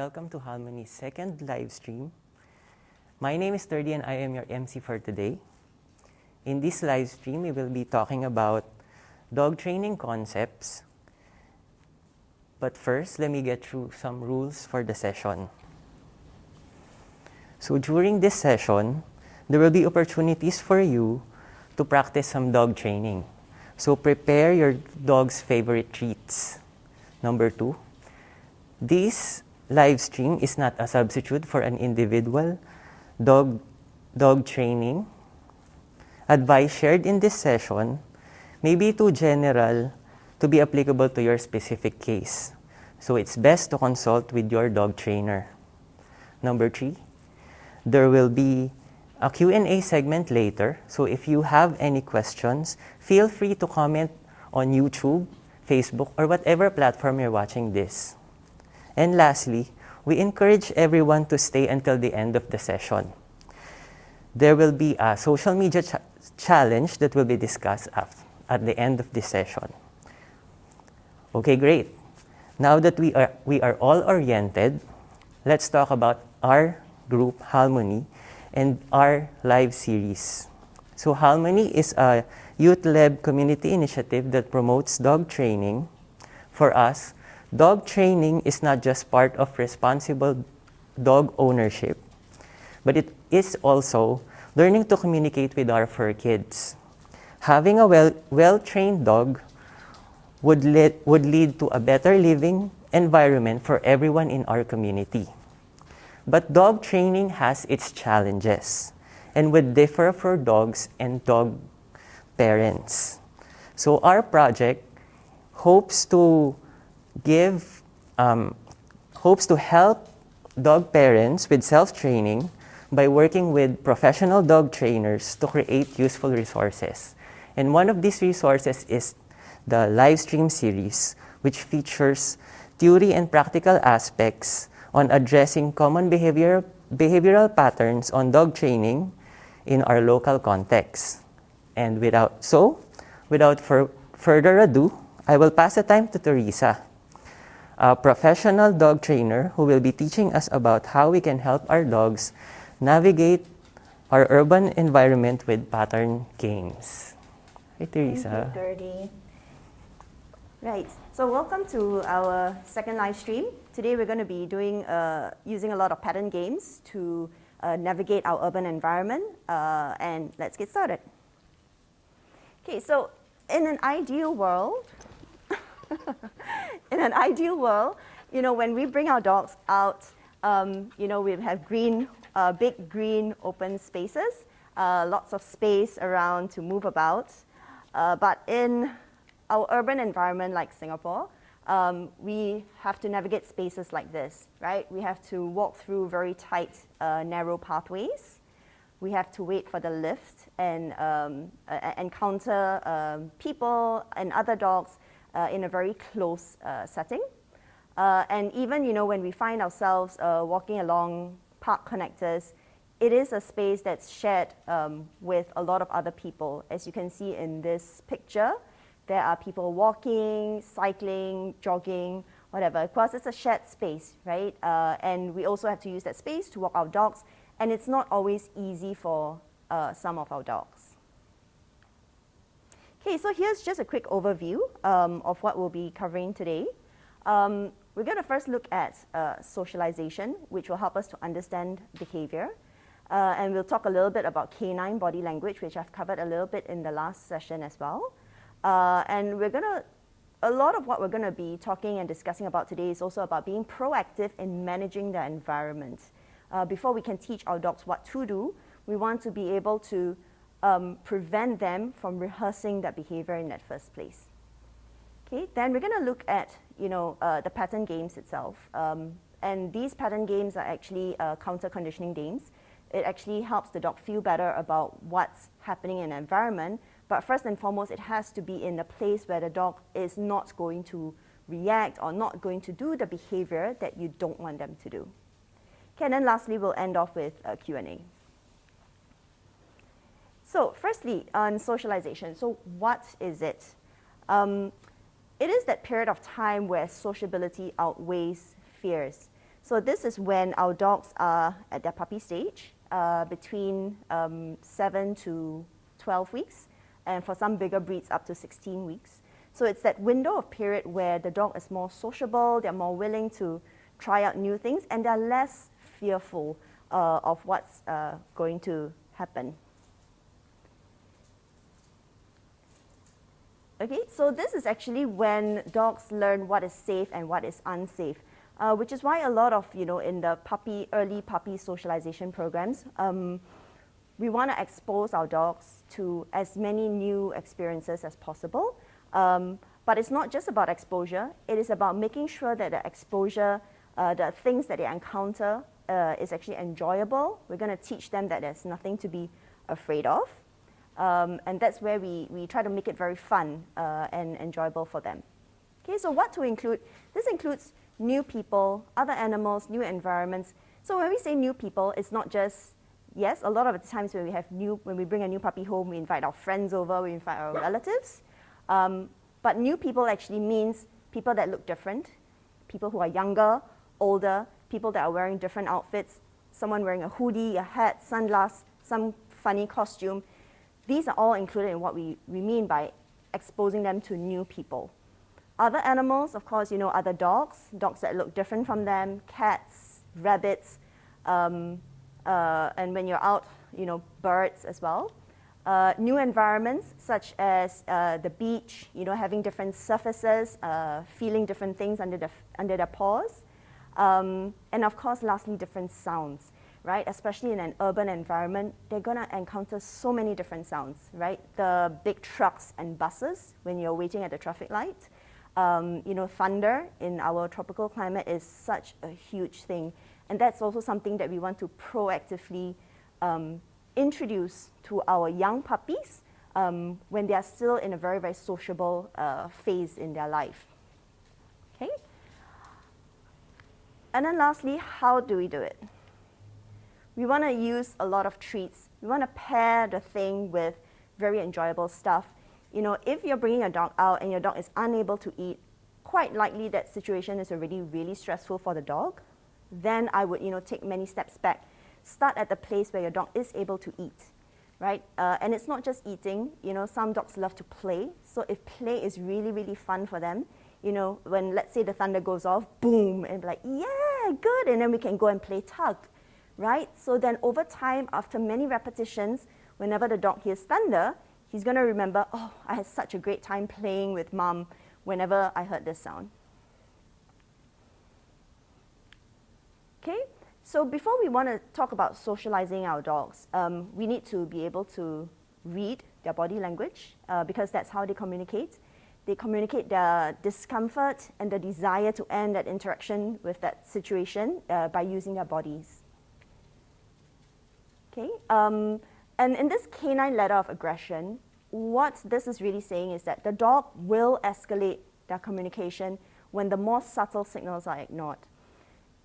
welcome to HAImony's second live stream. My name is Theresa and I am your MC for today. In this live stream, we will be talking about dog training concepts. But first, let me get through some rules for the session. So during this session, there will be opportunities for you to practice some dog training. So prepare your dog's favorite treats. Number 2, this live stream is not a substitute for an individual dog training. Advice shared in this session may be too general to be applicable to your specific case. So it's best to consult with your dog trainer. Number 3, there will be a Q&A segment later. So if you have any questions, feel free to comment on YouTube, Facebook, or whatever platform you're watching this. And lastly, we encourage everyone to stay until the end of the session. There will be a social media challenge that will be discussed at the end of this session. Okay, great. Now that we are all oriented, let's talk about our group, HAImony, and our live series. So HAImony is a youth-led community initiative that promotes dog training. For us, dog training is not just part of responsible dog ownership, but it is also learning to communicate with our fur kids. Having a well-trained dog would lead to a better living environment for everyone in our community. But dog training has its challenges and would differ for dogs and dog parents. So our project hopes to help dog parents with self-training by working with professional dog trainers to create useful resources. And one of these resources is the live stream series, which features theory and practical aspects on addressing common behavioral patterns on dog training in our local context. And without further ado, I will pass the time to Theresa, a professional dog trainer who will be teaching us about how we can help our dogs navigate our urban environment with pattern games. Hi, Theresa. Thank you, Gertie. Right, so welcome to our second live stream. Today we're going to be using a lot of pattern games to navigate our urban environment, and let's get started. Okay, so in an ideal world, when we bring our dogs out, we have big green open spaces, lots of space around to move about. But in our urban environment like Singapore, we have to navigate spaces like this, right? We have to walk through very tight, narrow pathways. We have to wait for the lift and encounter people and other dogs in a very close setting. And even, when we find ourselves walking along park connectors, it is a space that's shared with a lot of other people. As you can see in this picture, there are people walking, cycling, jogging, whatever. Of course, it's a shared space, right? And we also have to use that space to walk our dogs, and it's not always easy for some of our dogs. Okay, so here's just a quick overview of what we'll be covering today. We're going to first look at socialization, which will help us to understand behavior. And we'll talk a little bit about canine body language, which I've covered a little bit in the last session as well. And a lot of what we're going to be talking and discussing about today is also about being proactive in managing the environment. Before we can teach our dogs what to do, we want to be able to prevent them from rehearsing that behavior in that first place. Okay, then we're going to look at the pattern games itself. And these pattern games are actually counter conditioning games. It actually helps the dog feel better about what's happening in the environment. But first and foremost, it has to be in a place where the dog is not going to react or not going to do the behavior that you don't want them to do. Okay, and then lastly, we'll end off with a Q&A. So firstly, on socialization. So what is it? It is that period of time where sociability outweighs fears. So this is when our dogs are at their puppy stage, between 7 to 12 weeks, and for some bigger breeds up to 16 weeks. So it's that window of period where the dog is more sociable, they're more willing to try out new things, and they're less fearful of what's going to happen. Okay, so this is actually when dogs learn what is safe and what is unsafe, which is why a lot of, in the early puppy socialization programs, we want to expose our dogs to as many new experiences as possible. But it's not just about exposure, it is about making sure that the exposure, the things that they encounter is actually enjoyable. We're going to teach them that there's nothing to be afraid of. And that's where we try to make it very fun and enjoyable for them. Okay, so what to include? This includes new people, other animals, new environments. So when we say new people, it's not just, yes, a lot of the times when we bring a new puppy home, we invite our friends over, we invite our relatives. But new people actually means people that look different, people who are younger, older, people that are wearing different outfits, someone wearing a hoodie, a hat, sunglasses, some funny costume. These are all included in what we mean by exposing them to new people. Other animals, of course, other dogs that look different from them, cats, rabbits, and when you're out, birds as well. New environments such as the beach, having different surfaces, feeling different things under their paws. And of course, lastly, different sounds. Right, especially in an urban environment, they're going to encounter so many different sounds, right? The big trucks and buses when you're waiting at the traffic light. Thunder in our tropical climate is such a huge thing. And that's also something that we want to proactively introduce to our young puppies when they are still in a very, very sociable phase in their life. Okay? And then lastly, how do we do it? We want to use a lot of treats. We want to pair the thing with very enjoyable stuff. If you're bringing a dog out and your dog is unable to eat, quite likely that situation is already really stressful for the dog. Then I would, take many steps back. Start at the place where your dog is able to eat, right? And it's not just eating. Some dogs love to play. So if play is really, really fun for them, when, let's say, the thunder goes off, boom, and like, yeah, good, and then we can go and play tug. Right? So then over time, after many repetitions, whenever the dog hears thunder, he's going to remember, oh, I had such a great time playing with mom whenever I heard this sound. Okay, so before we want to talk about socializing our dogs, we need to be able to read their body language because that's how they communicate. They communicate their discomfort and the desire to end that interaction with that situation by using their bodies. Okay, and in this canine letter of aggression, what this is really saying is that the dog will escalate their communication when the more subtle signals are ignored.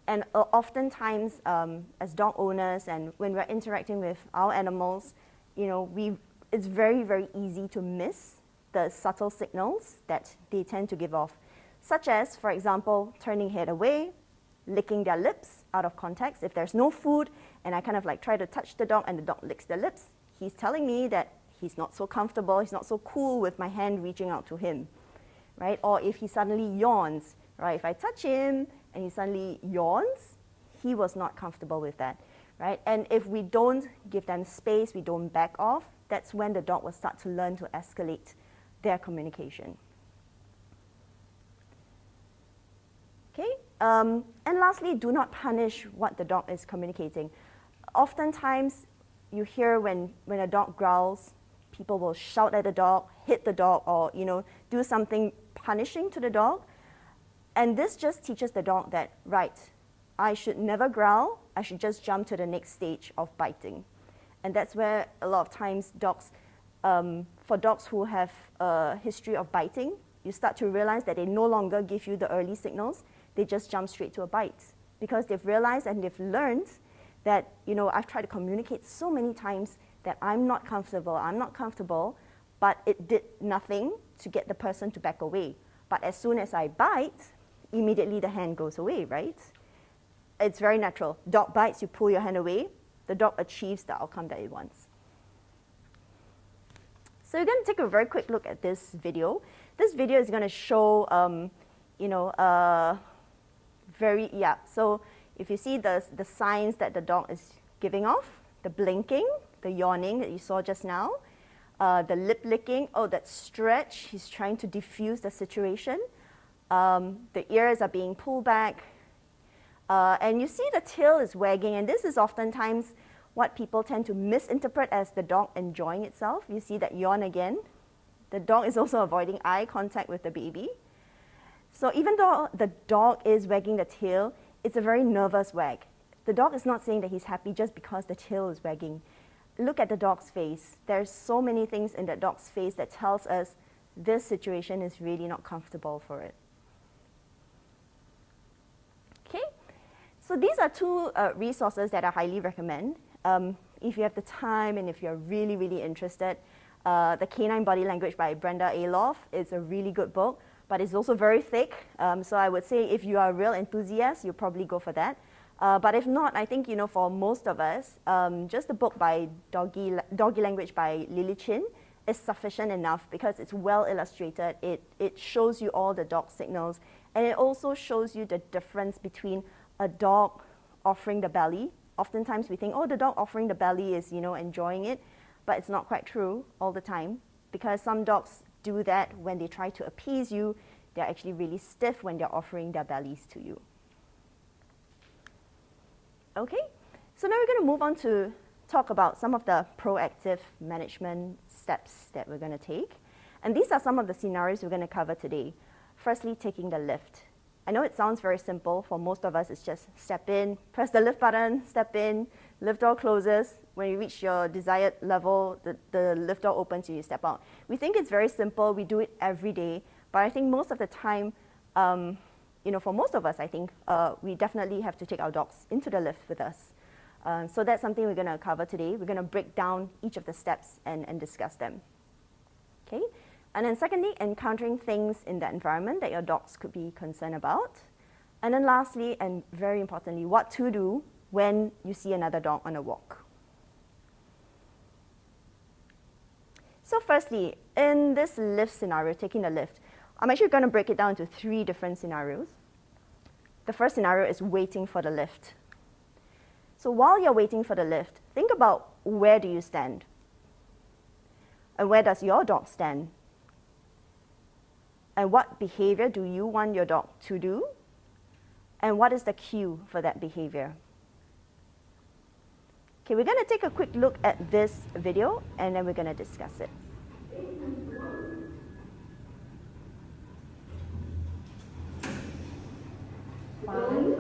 And oftentimes, as dog owners and when we're interacting with our animals, it's very, very easy to miss the subtle signals that they tend to give off, such as, for example, turning head away, licking their lips out of context. If there's no food and I kind of try to touch the dog and the dog licks their lips, he's telling me that he's not so comfortable, he's not so cool with my hand reaching out to him, right? Or if he suddenly yawns, right? If I touch him and he suddenly yawns, he was not comfortable with that, right? And if we don't give them space, we don't back off, that's when the dog will start to learn to escalate their communication. Okay? And lastly, do not punish what the dog is communicating. Oftentimes, you hear when a dog growls, people will shout at the dog, hit the dog, or do something punishing to the dog. And this just teaches the dog that, right, I should never growl, I should just jump to the next stage of biting. And that's where a lot of times dogs, for dogs who have a history of biting, you start to realize that they no longer give you the early signals, they just jump straight to a bite because they've realized and they've learned that, I've tried to communicate so many times that I'm not comfortable, but it did nothing to get the person to back away. But as soon as I bite, immediately the hand goes away, right? It's very natural. Dog bites, you pull your hand away, the dog achieves the outcome that it wants. So you're going to take a very quick look at this video. This video is going to show, so if you see the signs that the dog is giving off, the blinking, the yawning that you saw just now, the lip licking, that stretch, he's trying to diffuse the situation. The ears are being pulled back. And you see the tail is wagging, and this is oftentimes what people tend to misinterpret as the dog enjoying itself. You see that yawn again. The dog is also avoiding eye contact with the baby. So even though the dog is wagging the tail, it's a very nervous wag. The dog is not saying that he's happy just because the tail is wagging. Look at the dog's face. There's so many things in that dog's face that tells us this situation is really not comfortable for it. Okay, so these are two resources that I highly recommend. If you have the time and if you're really, really interested, The Canine Body Language by Brenda Aloff is a really good book, but it's also very thick. So I would say if you are a real enthusiast, you'll probably go for that. But if not, I think, for most of us, just the book by Doggy Language by Lily Chin is sufficient enough because it's well illustrated. It shows you all the dog signals, and it also shows you the difference between a dog offering the belly. Oftentimes we think, the dog offering the belly is, enjoying it, but it's not quite true all the time, because some dogs do that when they try to appease you. They're actually really stiff when they're offering their bellies to you. Okay, so now we're going to move on to talk about some of the proactive management steps that we're going to take. And these are some of the scenarios we're going to cover today. Firstly, taking the lift. I know it sounds very simple. For most of us, it's just step in, press the lift button, step in, lift door closes. When you reach your desired level, the lift door opens and you step out. We think it's very simple. We do it every day. But I think most of the time, for most of us, I think, we definitely have to take our dogs into the lift with us. So that's something we're going to cover today. We're going to break down each of the steps and discuss them. Okay? And then secondly, encountering things in that environment that your dogs could be concerned about. And then lastly, and very importantly, what to do when you see another dog on a walk. So firstly, in this lift scenario, taking the lift, I'm actually going to break it down into 3 different scenarios. The first scenario is waiting for the lift. So while you're waiting for the lift, think about where do you stand? And where does your dog stand? And what behavior do you want your dog to do? And what is the cue for that behavior? Okay, we're going to take a quick look at this video, and then we're going to discuss it. 1,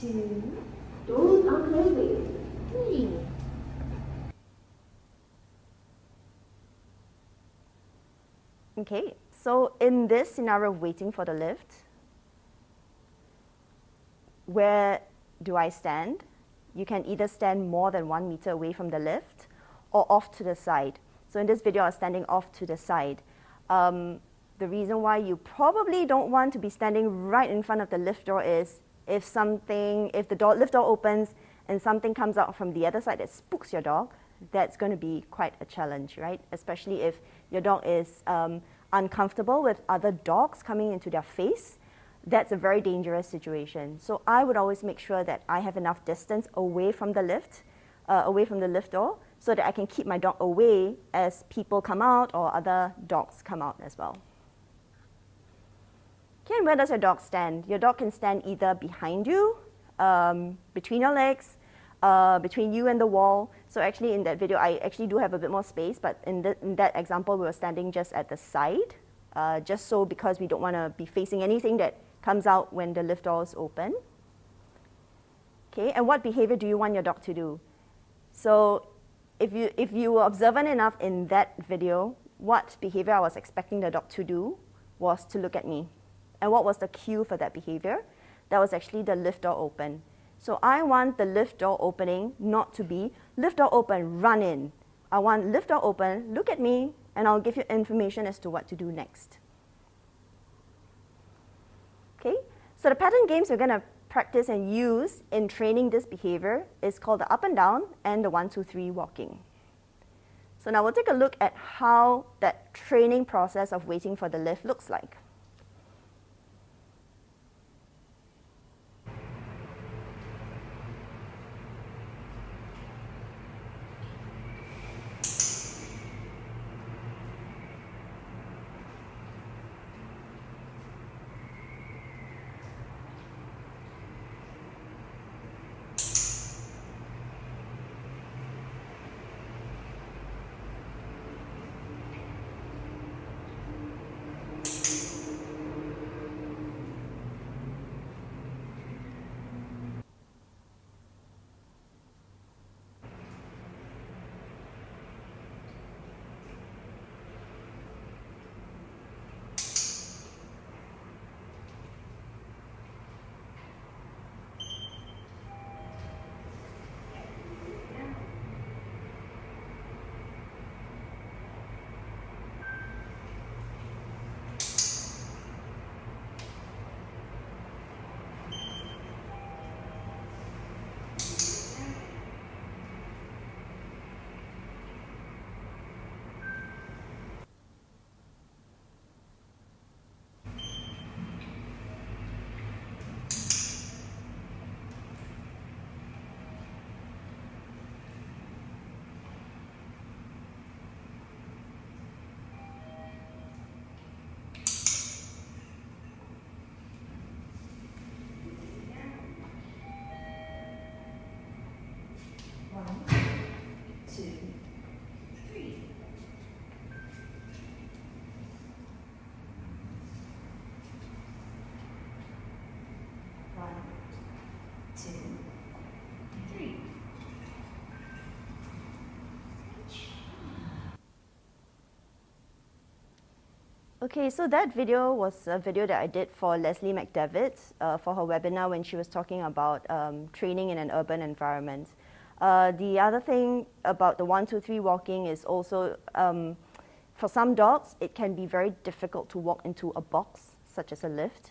2, doors are closing. 3. Okay, so in this scenario of waiting for the lift, where do I stand? You can either stand more than 1 meter away from the lift or off to the side. So in this video, I was standing off to the side. The reason why you probably don't want to be standing right in front of the lift door is if the lift door opens and something comes out from the other side that spooks your dog, that's going to be quite a challenge, right? Especially if your dog is uncomfortable with other dogs coming into their face. That's a very dangerous situation. So I would always make sure that I have enough distance away from the lift door, so that I can keep my dog away as people come out or other dogs come out as well. Okay, and where does your dog stand? Your dog can stand either behind you, between your legs, between you and the wall. So actually in that video, I actually do have a bit more space, but in that example, we were standing just at the side, just so because we don't want to be facing anything that comes out when the lift door is open. Okay, and what behavior do you want your dog to do? So if you were observant enough in that video, what behavior I was expecting the dog to do was to look at me. And what was the cue for that behavior? That was actually the lift door open. So I want the lift door opening not to be lift door open, run in. I want lift door open, look at me, and I'll give you information as to what to do next. Okay, so the pattern games we're going to practice and use in training this behavior is called the up and down and the 1, 2, 3 walking. So now we'll take a look at how that training process of waiting for the lift looks like. Okay, so that video was a video that I did for Leslie McDevitt for her webinar when she was talking about training in an urban environment. The other thing about the 1, 2, 3 walking is also, for some dogs, it can be very difficult to walk into a box, such as a lift.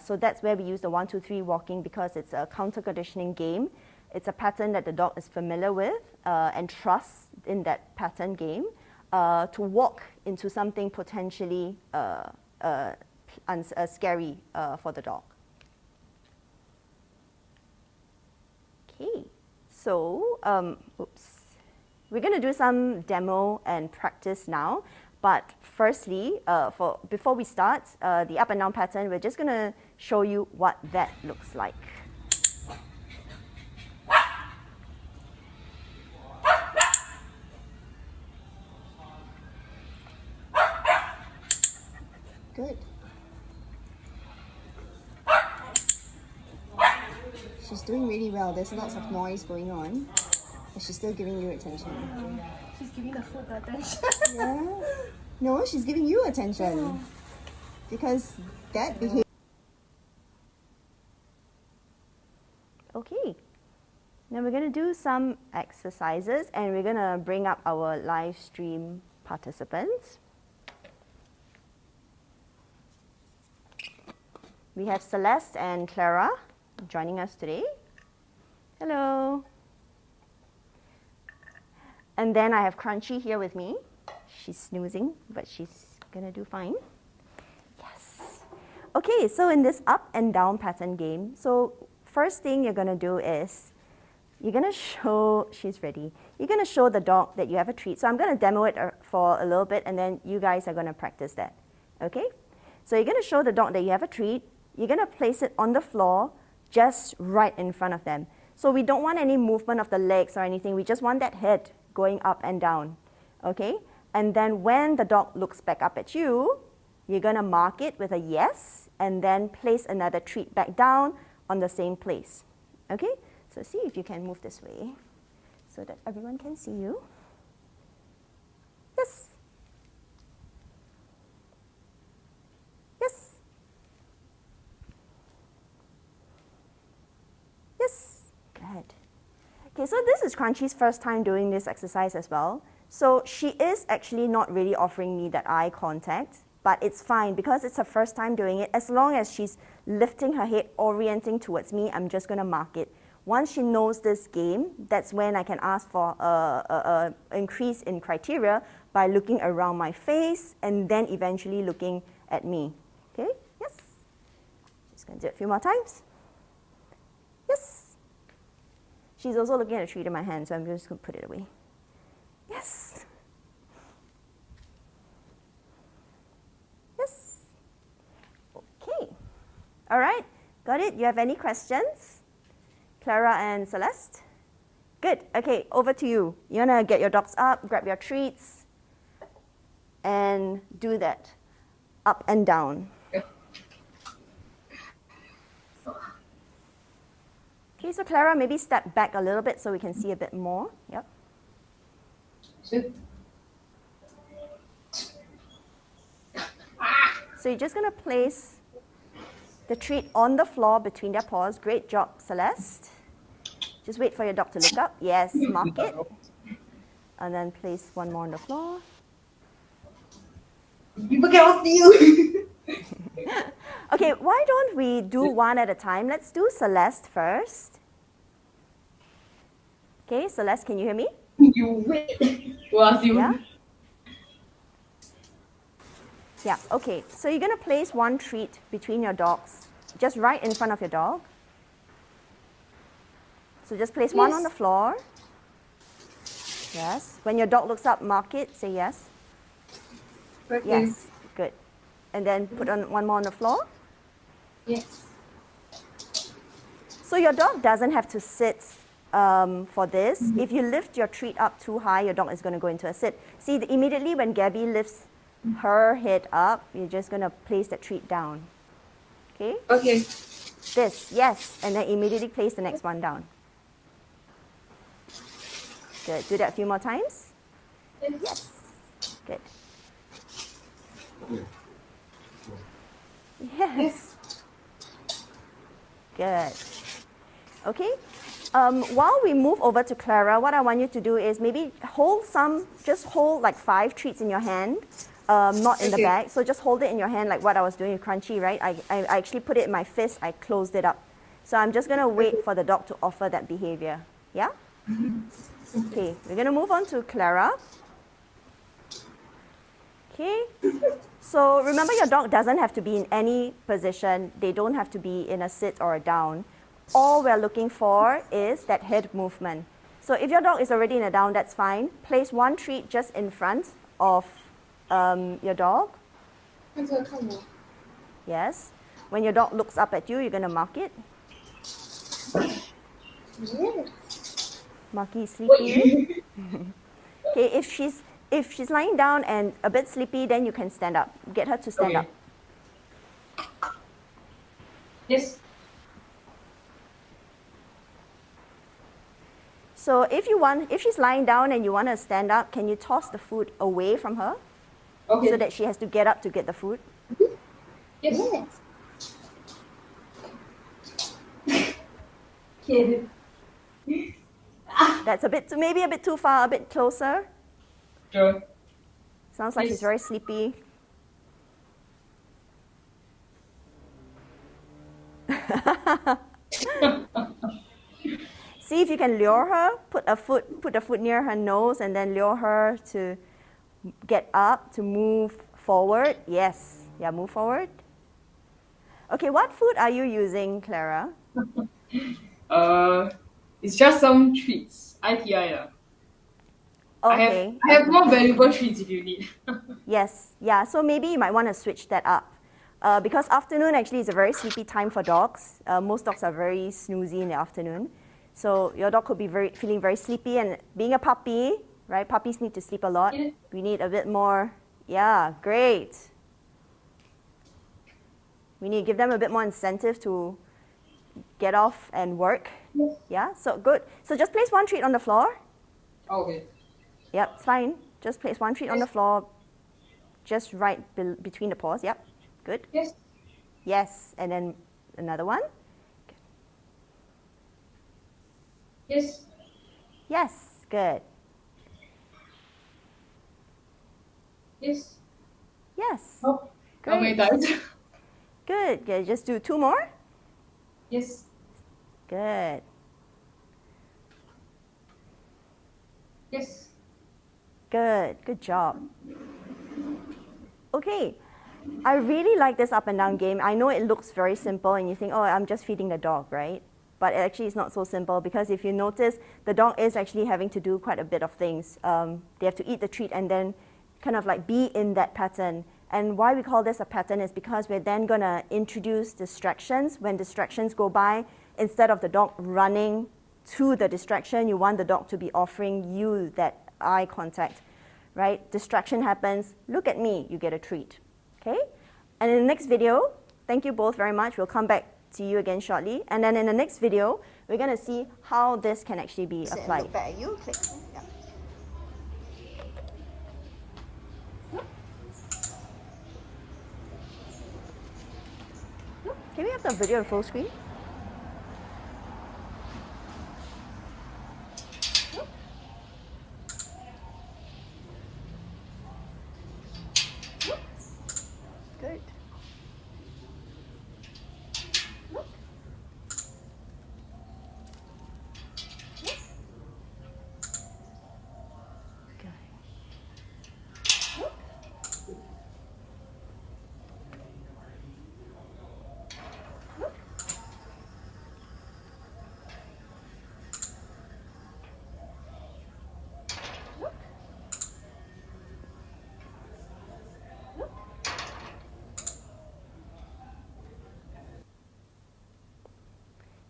So that's where we use the 1, 2, 3 walking because it's a counter-conditioning game. It's a pattern that the dog is familiar with and trusts in that pattern game. To walk into something potentially scary for the dog. Okay, so we're going to do some demo and practice now. But firstly, before we start the up and down pattern, we're just going to show you what that looks like. Good. She's doing really well. There's lots of noise going on, but she's still giving you attention. She's giving the food the attention. Yeah. No, she's giving you attention. Because that behavior. Okay. Now we're going to do some exercises and we're going to bring up our live stream participants. We have Celeste and Clara joining us today. Hello. And then I have Crunchy here with me. She's snoozing, but she's gonna do fine. Yes. Okay, so in this up and down pattern game, so first thing you're gonna do is, you're gonna show, she's ready. You're gonna show the dog that you have a treat. So I'm gonna demo it for a little bit and then you guys are gonna practice that, okay? So you're gonna show the dog that you have a treat. You're going to place it on the floor just right in front of them. So we don't want any movement of the legs or anything. We just want that head going up and down, okay? And then when the dog looks back up at you, you're going to mark it with a yes and then place another treat back down on the same place, okay? So see if you can move this way so that everyone can see you. Yes. Yes. Yes, good. Okay, so this is Crunchy's first time doing this exercise as well. So she is actually not really offering me that eye contact, but it's fine because it's her first time doing it. As long as she's lifting her head, orienting towards me, I'm just going to mark it. Once she knows this game, that's when I can ask for an increase in criteria by looking around my face and then eventually looking at me. Okay, yes. Just going to do it a few more times. Yes. She's also looking at a treat in my hand, so I'm just going to put it away. Yes. Yes. Okay. All right. Got it? You have any questions? Clara and Celeste? Good. Okay, over to you. You want to get your dogs up, grab your treats, and do that. Up and down. Okay, so Clara, maybe step back a little bit so we can see a bit more. Yep. So you're just going to place the treat on the floor between their paws. Great job, Celeste. Just wait for your dog to look up. Yes, mark it. And then place one more on the floor. People cannot see you. Okay, why don't we do one at a time? Let's do Celeste first. Okay, Celeste, can you hear me? You wait. Was you? Yeah? Yeah, okay. So you're going to place one treat between your dogs, just right in front of your dog. So just place one on the floor. Yes. When your dog looks up, mark it. Say yes. Okay. Yes. Good. And then put on one more on the floor. Yes. So your dog doesn't have to sit for this. If you lift your treat up too high, your dog is going to go into a sit. See, immediately when Gabby lifts her head up, you're just going to place that treat down. Okay? Okay. This, yes. And then immediately place the next one down. Good. Do that a few more times. Yes. Good. Yes. Good. Okay. While we move over to Clara, what I want you to do is maybe just hold like 5 treats in your hand, not in the bag. So just hold it in your hand like what I was doing with Crunchy, right? I actually put it in my fist, I closed it up. So I'm just going to wait for the dog to offer that behavior. Yeah? Okay, we're going to move on to Clara. Okay, so remember your dog doesn't have to be in any position. They don't have to be in a sit or a down. All we're looking for is that head movement. So if your dog is already in a down, that's fine. Place one treat just in front of your dog. Yes. When your dog looks up at you, you're going to mark it. Marky is sleepy. Okay, if she's lying down and a bit sleepy, then you can stand up. Get her to stand up. Yes. So if she's lying down and you want her to stand up, can you toss the food away from her? Okay. So that she has to get up to get the food? Yes. Okay. That's maybe a bit too far, a bit closer. Sure. Sounds like Yes. she's very sleepy. See if you can lure her. Put the foot near her nose and then lure her to get up, to move forward. Yes. Yeah, move forward. Okay, what food are you using, Clara? It's just some treats. ITI. Okay. I have more valuable treats if you need. Yes, yeah, so maybe you might want to switch that up. Because afternoon actually is a very sleepy time for dogs. Most dogs are very snoozy in the afternoon. So your dog could be feeling very sleepy, and being a puppy, right? Puppies need to sleep a lot. Yeah. We need a bit more, yeah, great. We need to give them a bit more incentive to get off and work. Yes. Yeah, so good. So just place one treat on the floor. Okay. Yep, it's fine. Just place one treat on the Yes. floor, just right between the paws. Yep, good. Yes. Yes, and then another one. Yes. Yes, good. Yes. Yes, Oh. How many great. times? Good. Okay, just do 2 more. Yes. Good. Yes. Good. Good job. Okay. I really like this up and down game. I know it looks very simple and you think, oh, I'm just feeding the dog, right? But actually it's not so simple, because if you notice, the dog is actually having to do quite a bit of things. They have to eat the treat and then kind of like be in that pattern. And why we call this a pattern is because we're then going to introduce distractions. When distractions go by, instead of the dog running to the distraction, you want the dog to be offering you that eye contact, right? Distraction happens, look at me, you get a treat, okay? And in the next video, thank you both very much. We'll come back to you again shortly. And then in the next video, we're going to see how this can actually be Sit and applied. look back at you. Click. Yeah. Can we have the video full screen? Good.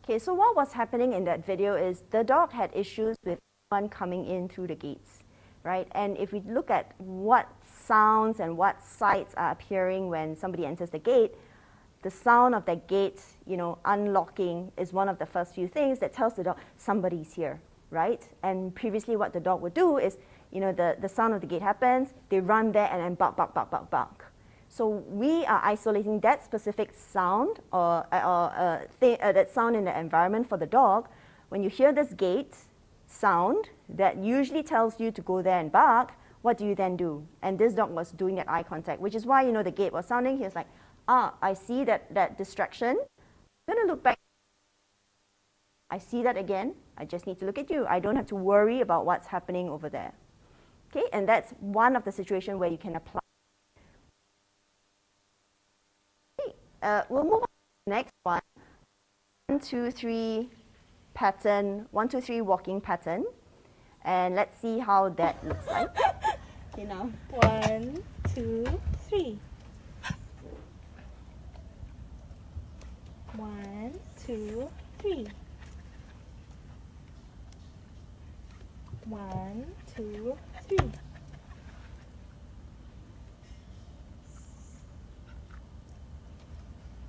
Okay, so what was happening in that video is the dog had issues with someone coming in through the gates, right? And if we look at what sounds and what sights are appearing when somebody enters the gate, the sound of that gate, unlocking is one of the first few things that tells the dog somebody's here, right? And previously what the dog would do is, the sound of the gate happens, they run there and then bark, bark, bark, bark, bark. So we are isolating that specific sound or that sound in the environment for the dog. When you hear this gate sound that usually tells you to go there and bark, what do you then do? And this dog was doing that eye contact, which is why the gate was sounding. He was like, I see that distraction. I'm going to look back. I see that again. I just need to look at you. I don't have to worry about what's happening over there. Okay, and that's one of the situations where you can apply. We'll move on to the next one. 1, 2, 3 pattern, 1, 2, 3 walking pattern. And let's see how that looks like. Okay, now. 1, 2, 3. 1, 2, 3. 1, 2, 3.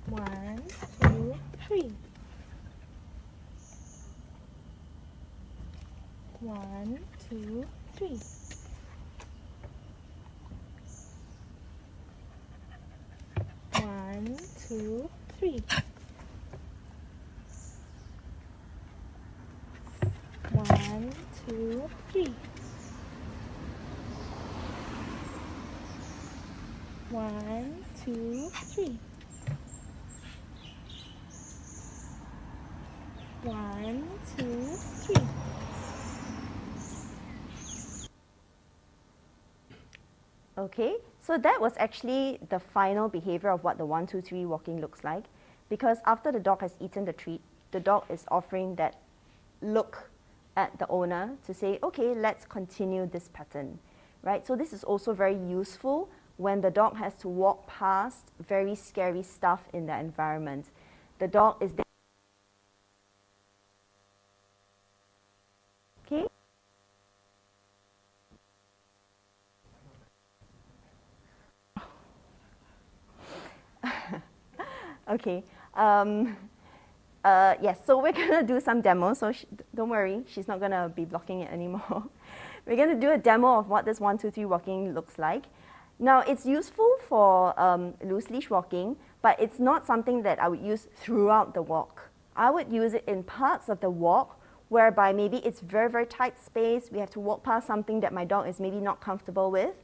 1, 2, 3. 1, 2, 3. 1, 2, 3. 1, 2, 3. 1, 2, 3. 1, 2, 3. Okay, so that was actually the final behavior of what the 1, 2, 3 walking looks like. Because after the dog has eaten the treat, the dog is offering that look at the owner to say, okay, let's continue this pattern, right? So this is also very useful when the dog has to walk past very scary stuff in the environment. The dog is there. Okay. Okay. Yes, so we're going to do some demos, so don't worry, she's not going to be blocking it anymore. We're going to do a demo of what this 1, 2, 3 walking looks like. Now, it's useful for loose leash walking, but it's not something that I would use throughout the walk. I would use it in parts of the walk whereby maybe it's very, very tight space, we have to walk past something that my dog is maybe not comfortable with,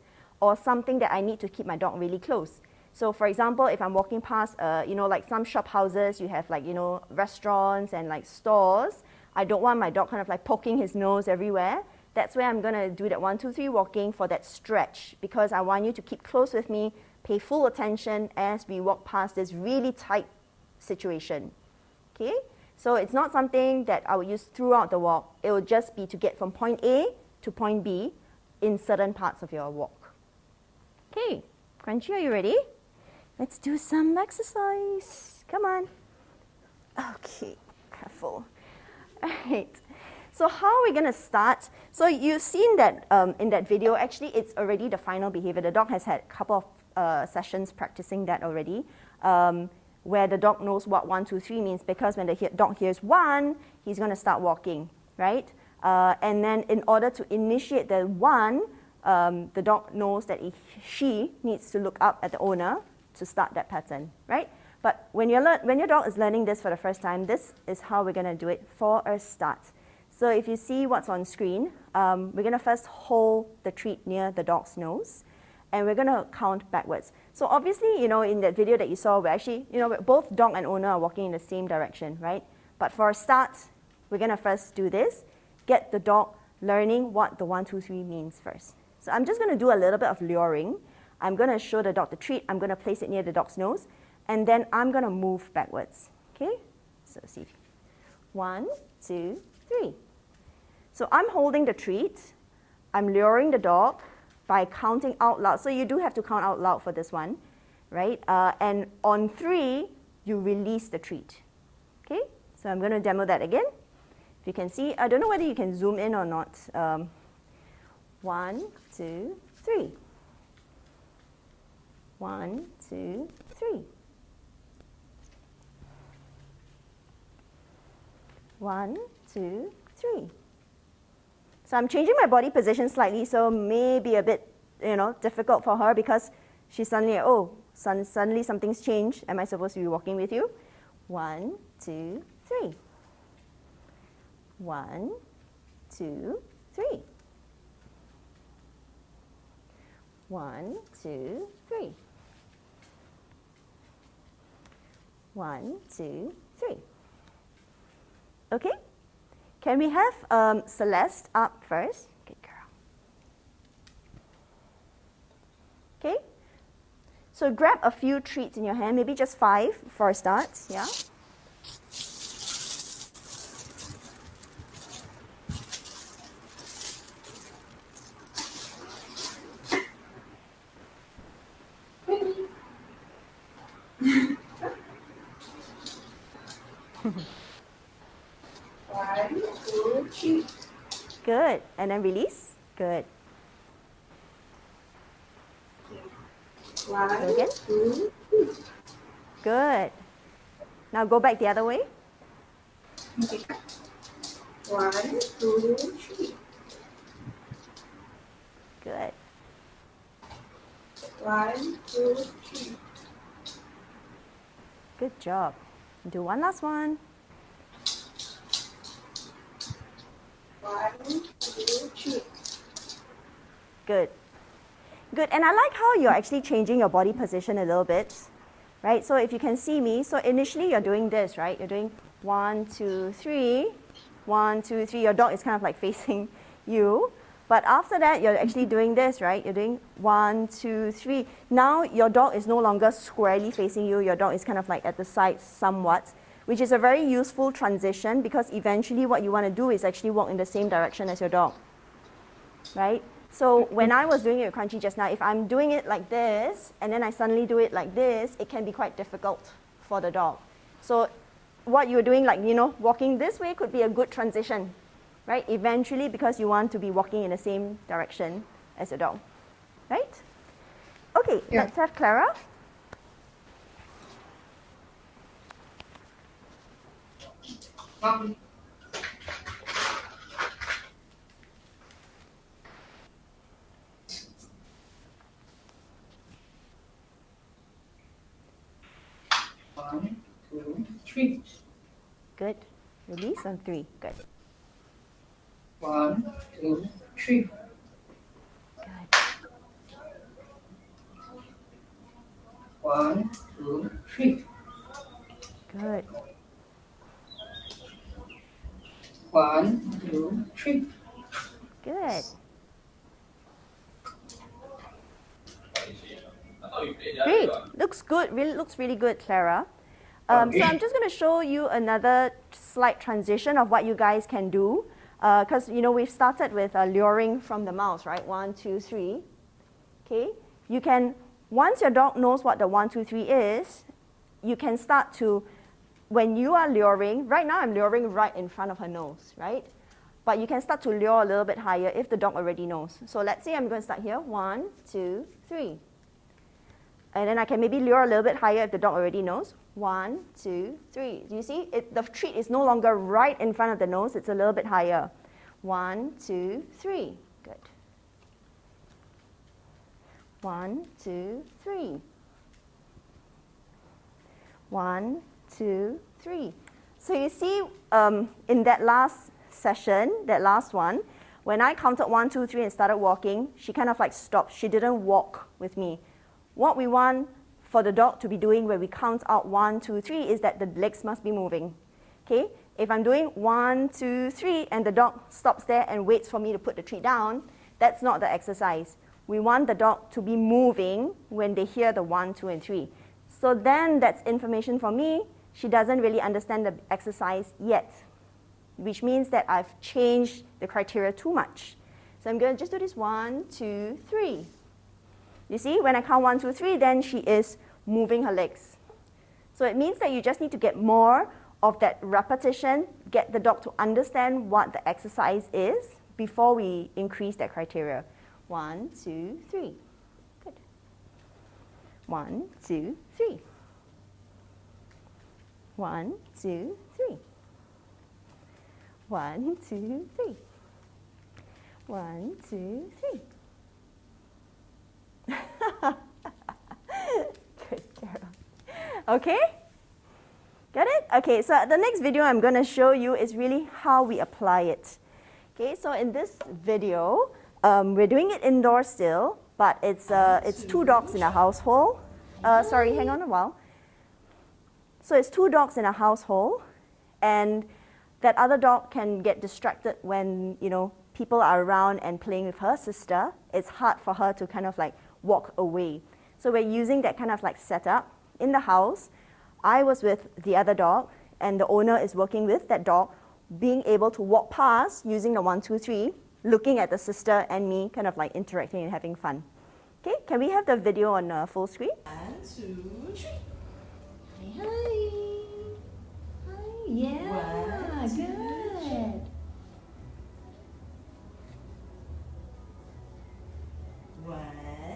or something that I need to keep my dog really close. So for example, if I'm walking past, like some shop houses, you have like, restaurants and like stores. I don't want my dog kind of like poking his nose everywhere. That's where I'm gonna do that 1, 2, 3 walking for that stretch, because I want you to keep close with me, pay full attention as we walk past this really tight situation, okay? So it's not something that I will use throughout the walk. It will just be to get from point A to point B in certain parts of your walk. Okay, Crunchy, are you ready? Let's do some exercise. Come on. Okay, careful. All right. So how are we going to start? So you've seen that in that video, actually it's already the final behavior. The dog has had a couple of sessions practicing that already, where the dog knows what 1, 2, 3 means, because when the dog hears 1, he's going to start walking, right? And then in order to initiate the 1, the dog knows that she needs to look up at the owner to start that pattern, right? But when your dog is learning this for the first time, this is how we're going to do it for a start. So if you see what's on screen, we're going to first hold the treat near the dog's nose, and we're going to count backwards. So obviously, in that video that you saw, we're actually, both dog and owner are walking in the same direction, right? But for a start, we're going to first do this, get the dog learning what the 1, 2, 3 means first. So I'm just going to do a little bit of luring. I'm going to show the dog the treat. I'm going to place it near the dog's nose, and then I'm going to move backwards, okay? So see, 1, 2, 3. So I'm holding the treat, I'm luring the dog by counting out loud. So you do have to count out loud for this one, right? And on 3, you release the treat, okay? So I'm going to demo that again. If you can see, I don't know whether you can zoom in or not. 1, 2, 3. 1, 2, 3. 1, 2, 3. So I'm changing my body position slightly, so maybe a bit, difficult for her, because she's suddenly, suddenly something's changed. Am I supposed to be walking with you? 1, 2, 3. 1, 2, 3. 1, 2, 3. 1, 2, 3. Okay? Can we have Celeste up first? Good girl. Okay? So grab a few treats in your hand, maybe just 5 for a start, yeah? Good. And then release. Good. One, Go again. 2, 3. Good. Now go back the other way. Okay. 1, 2, 3. Good. 1, 2, 3. Good job. Do one last one. 1, 2, 3. Good. Good. And I like how you're actually changing your body position a little bit, right? So if you can see me, so initially you're doing this, right? You're doing 1, 2, 3. 1, 2, 3. Your dog is kind of like facing you. But after that, you're actually doing this, right? You're doing 1, 2, 3. Now your dog is no longer squarely facing you. Your dog is kind of like at the side somewhat, which is a very useful transition, because eventually what you want to do is actually walk in the same direction as your dog, right? So when I was doing it with Crunchy just now, if I'm doing it like this, and then I suddenly do it like this, it can be quite difficult for the dog. So what you're doing, like, walking this way could be a good transition, right? Eventually, because you want to be walking in the same direction as your dog, right? Okay, Yeah. Let's have Clara. Um, One, 2, 3. Good. Release on 3. Good. 1, 2, 3. Good. 1, 2, 3. Good. 1, 2, 3. Good. Great. Looks good. Really looks really good, Clara. So I'm just going to show you another slight transition of what you guys can do. Because, we've started with luring from the mouse, right? 1, 2, 3. Okay. You can, once your dog knows what the 1, 2, 3 is, you can start to, when you are luring, right now I'm luring right in front of her nose, right? But you can start to lure a little bit higher if the dog already knows. So let's say I'm going to start here. 1, 2, 3. And then I can maybe lure a little bit higher if the dog already knows. 1, 2, 3. Do you see? The treat is no longer right in front of the nose. It's a little bit higher. 1, 2, 3. Good. 1, 2, 3. 1, 2, 3. So you see, in that last session, that last one, when I counted 1, 2, 3 and started walking, she kind of like stopped. She didn't walk with me. What we want for the dog to be doing when we count out 1, 2, 3 is that the legs must be moving. Okay? If I'm doing 1, 2, 3 and the dog stops there and waits for me to put the treat down, that's not the exercise. We want the dog to be moving when they hear the 1, 2, and 3. So then that's information for me. She doesn't really understand the exercise yet, which means that I've changed the criteria too much. So I'm going to just do this 1, 2, 3. You see, when I count 1, 2, 3, then she is moving her legs. So it means that you just need to get more of that repetition, get the dog to understand what the exercise is before we increase that criteria. 1, 2, 3. Good. 1, 2, 3. 1, 2, 3. 1, 2, 3. 1, 2, 3. Good girl. Okay? Got it? Okay, so the next video I'm going to show you is really how we apply it. Okay, so in this video, we're doing it indoors still, but it's 2 dogs in a household. Sorry, hang on a while. So it's 2 dogs in a household, and that other dog can get distracted when, people are around and playing with her sister. It's hard for her to kind of like walk away. So we're using that kind of like setup in the house. I was with the other dog, and the owner is working with that dog, being able to walk past using the 1, 2, 3, looking at the sister and me kind of like interacting and having fun. Okay, can we have the video on full screen? 1, 2, 3. Hi. Hi. Yeah. 1, 2, Good. 1,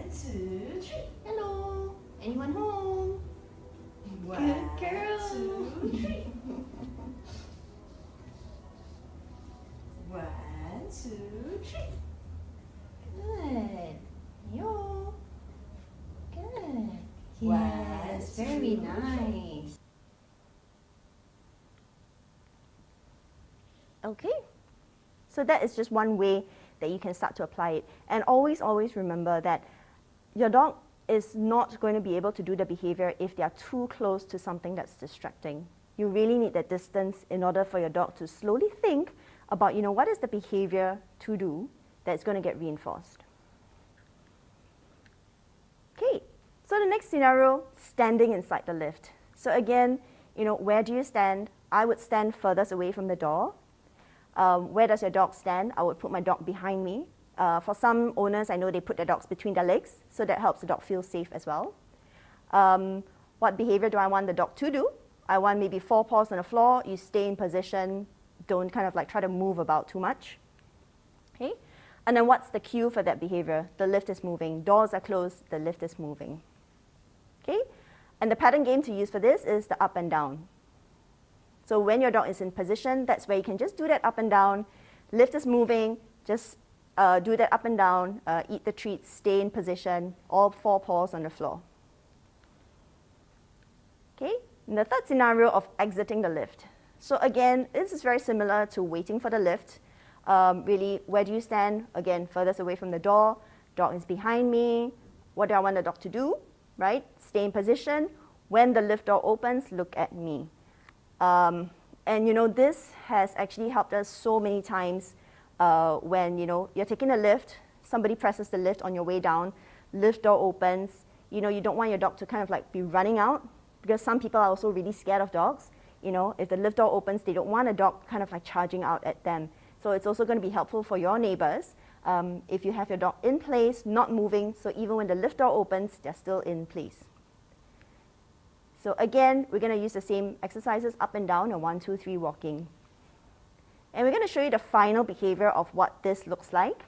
2, 3. Hello. Anyone home? 1, Good girl. 2, 3. 1, 2, 3. Good. Yo. Good. One, Yes, very two, nice. Okay, so that is just one way that you can start to apply it. And always, always remember that your dog is not going to be able to do the behavior if they are too close to something that's distracting. You really need that distance in order for your dog to slowly think about, what is the behavior to do that's going to get reinforced. Okay, so the next scenario, standing inside the lift. So again, where do you stand? I would stand furthest away from the door. Where does your dog stand? I would put my dog behind me. For some owners, I know they put their dogs between their legs, so that helps the dog feel safe as well. What behavior do I want the dog to do? I want maybe 4 paws on the floor. You stay in position. Don't kind of like try to move about too much. Okay? And then what's the cue for that behavior? The lift is moving. Doors are closed. The lift is moving. Okay? And the pattern game to use for this is the up and down. So when your dog is in position, that's where you can just do that up and down. Lift is moving, just do that up and down, eat the treats, stay in position, all 4 paws on the floor. Okay, and the third scenario of exiting the lift. So again, this is very similar to waiting for the lift. Really, where do you stand? Again, furthest away from the door. Dog is behind me. What do I want the dog to do? right? Stay in position. When the lift door opens, look at me. And you know, this has actually helped us so many times when, you know, you're taking a lift, somebody presses the lift on your way down, lift door opens, you know, you don't want your dog to kind of like be running out, because some people are also really scared of dogs. You know, if the lift door opens, they don't want a dog kind of like charging out at them. So it's also going to be helpful for your neighbors if you have your dog in place, not moving, so even when the lift door opens, they're still in place. So again, we're going to use the same exercises up and down, and 1, 2, 3 walking. And we're going to show you the final behavior of what this looks like.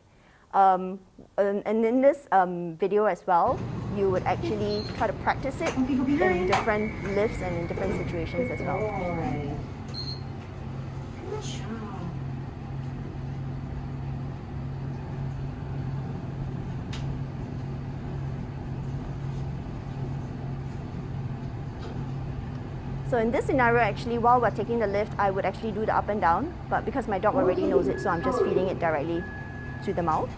And in this video as well, you would actually try to practice it in different lifts and in different situations as well. Good job. So in this scenario, actually, while we're taking the lift, I would actually do the up and down, but because my dog already knows it, so I'm just feeding it directly to the mouth.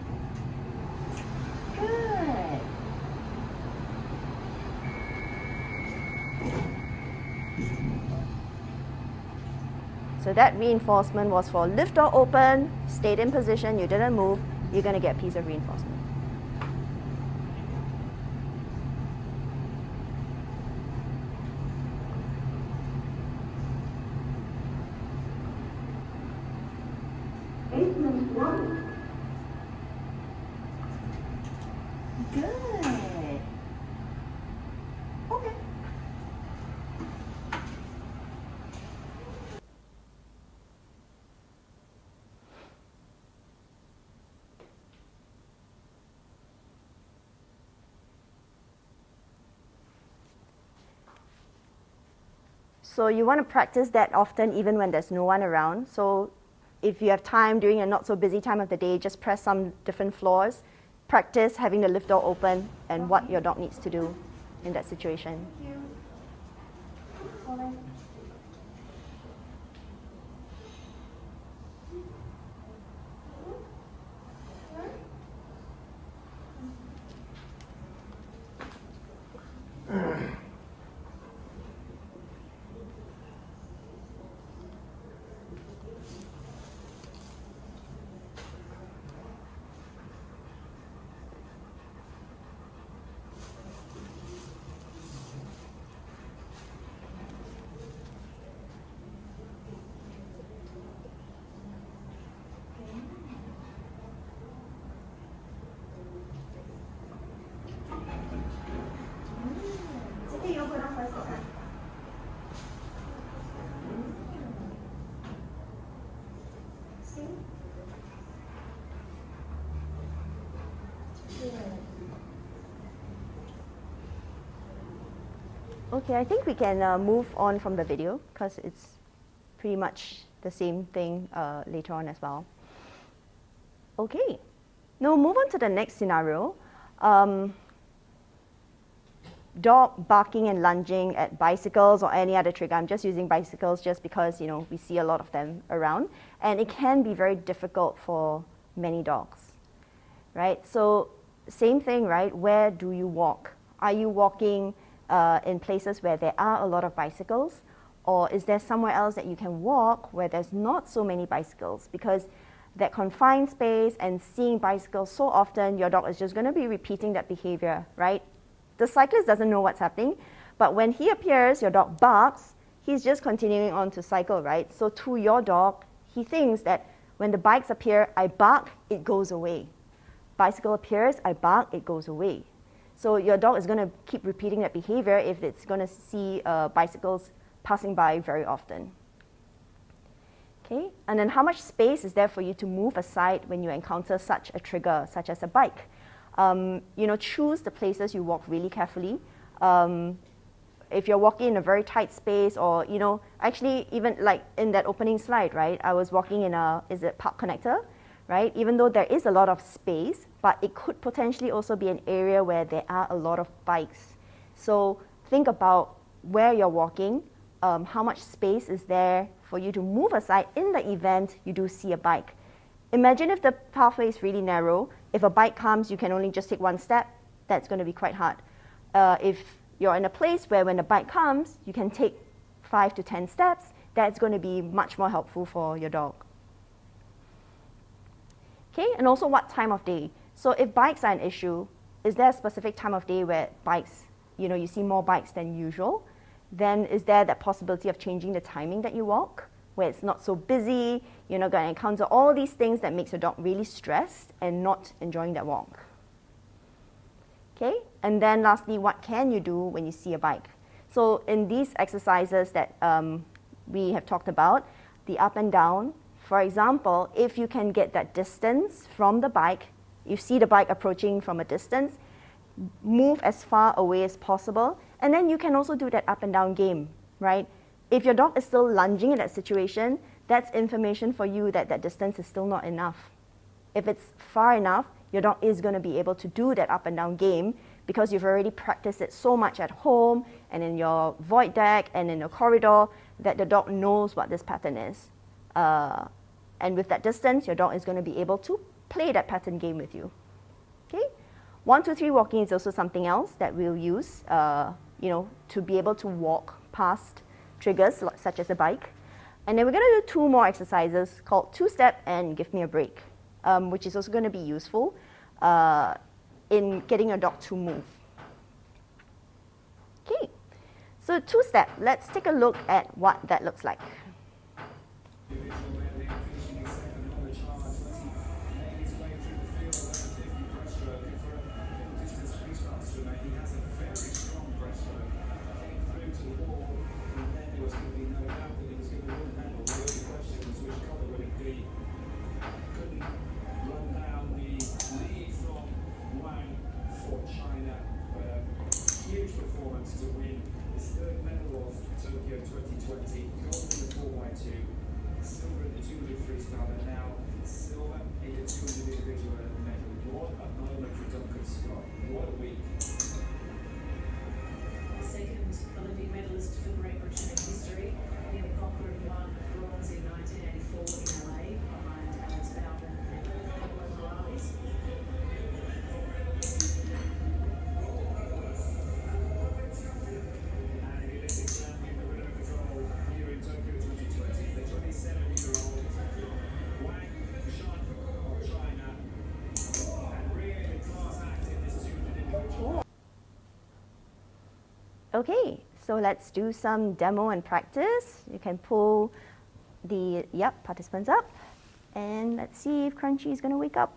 Good. So that reinforcement was for lift door open, stayed in position, you didn't move, you're going to get a piece of reinforcement. Good. Okay. So you want to practice that often even when there's no one around. So if you have time during a not so busy time of the day, just press some different floors. Practice having the lift door open and what your dog needs to do in that situation. Okay, I think we can move on from the video because it's pretty much the same thing later on as well. Okay, now move on to the next scenario. Dog barking and lunging at bicycles or any other trigger. I'm just using bicycles just because, you know, we see a lot of them around, and it can be very difficult for many dogs, right? So same thing, right? Where do you walk? Are you walking in places where there are a lot of bicycles, or is there somewhere else that you can walk where there's not so many bicycles? Because that confined space and seeing bicycles so often, your dog is just going to be repeating that behavior, right? The cyclist doesn't know what's happening, but when he appears, your dog barks, he's just continuing on to cycle, right? So to your dog, he thinks that when the bikes appear, I bark, it goes away. Bicycle appears, I bark, it goes away. So your dog is going to keep repeating that behavior if it's going to see bicycles passing by very often. Okay, and then how much space is there for you to move aside when you encounter such a trigger, such as a bike? You know, choose the places you walk really carefully. If you're walking in a very tight space, or, you know, actually even like in that opening slide, right? I was walking in a, is it park connector, right? Even though there is a lot of space, but it could potentially also be an area where there are a lot of bikes. So think about where you're walking, how much space is there for you to move aside in the event you do see a bike. Imagine if the pathway is really narrow. If a bike comes, you can only just take one step. That's going to be quite hard. if you're in a place where when the bike comes, you can take 5 to 10 steps, that's going to be much more helpful for your dog. Okay, and also what time of day. So if bikes are an issue, is there a specific time of day where bikes, you see more bikes than usual? Then is there that possibility of changing the timing that you walk, where it's not so busy, you're not going to encounter all these things that makes your dog really stressed and not enjoying that walk? Okay, and then lastly, what can you do when you see a bike? So in these exercises that we have talked about, the up and down, for example, if you can get that distance from the bike, you see the bike approaching from a distance, move as far away as possible, and then you can also do that up and down game, right? If your dog is still lunging in that situation, that's information for you that that distance is still not enough. If it's far enough, your dog is going to be able to do that up and down game because you've already practiced it so much at home and in your void deck and in your corridor that the dog knows what this pattern is. And with that distance, your dog is going to be able to play that pattern game with you. Okay? 1, 2, 3 walking is also something else that we'll use, to be able to walk past triggers such as a bike. And then we're going to do 2 more exercises called 2-step and give me a break, which is also going to be useful in getting your dog to move. Okay, so 2-step, let's take a look at what that looks like. Okay, so let's do some demo and practice. You can pull the participants up, and let's see if Crunchy is going to wake up.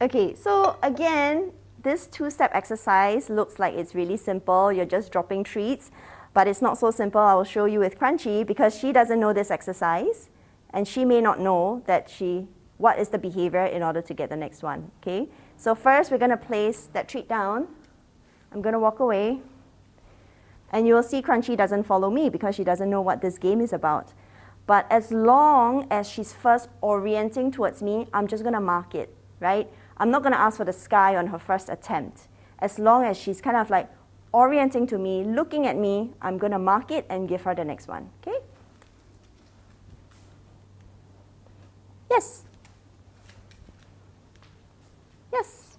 Okay, so again, this 2-step exercise looks like it's really simple. You're just dropping treats, but it's not so simple. I will show you with Crunchy because she doesn't know this exercise, and she may not know that what is the behavior in order to get the next one. Okay. So first, we're going to place that treat down. I'm going to walk away. And you will see Crunchy doesn't follow me because she doesn't know what this game is about. But as long as she's first orienting towards me, I'm just going to mark it, right? I'm not going to ask for the sky on her first attempt. As long as she's kind of like orienting to me, looking at me, I'm going to mark it and give her the next one, okay? Yes. Yes.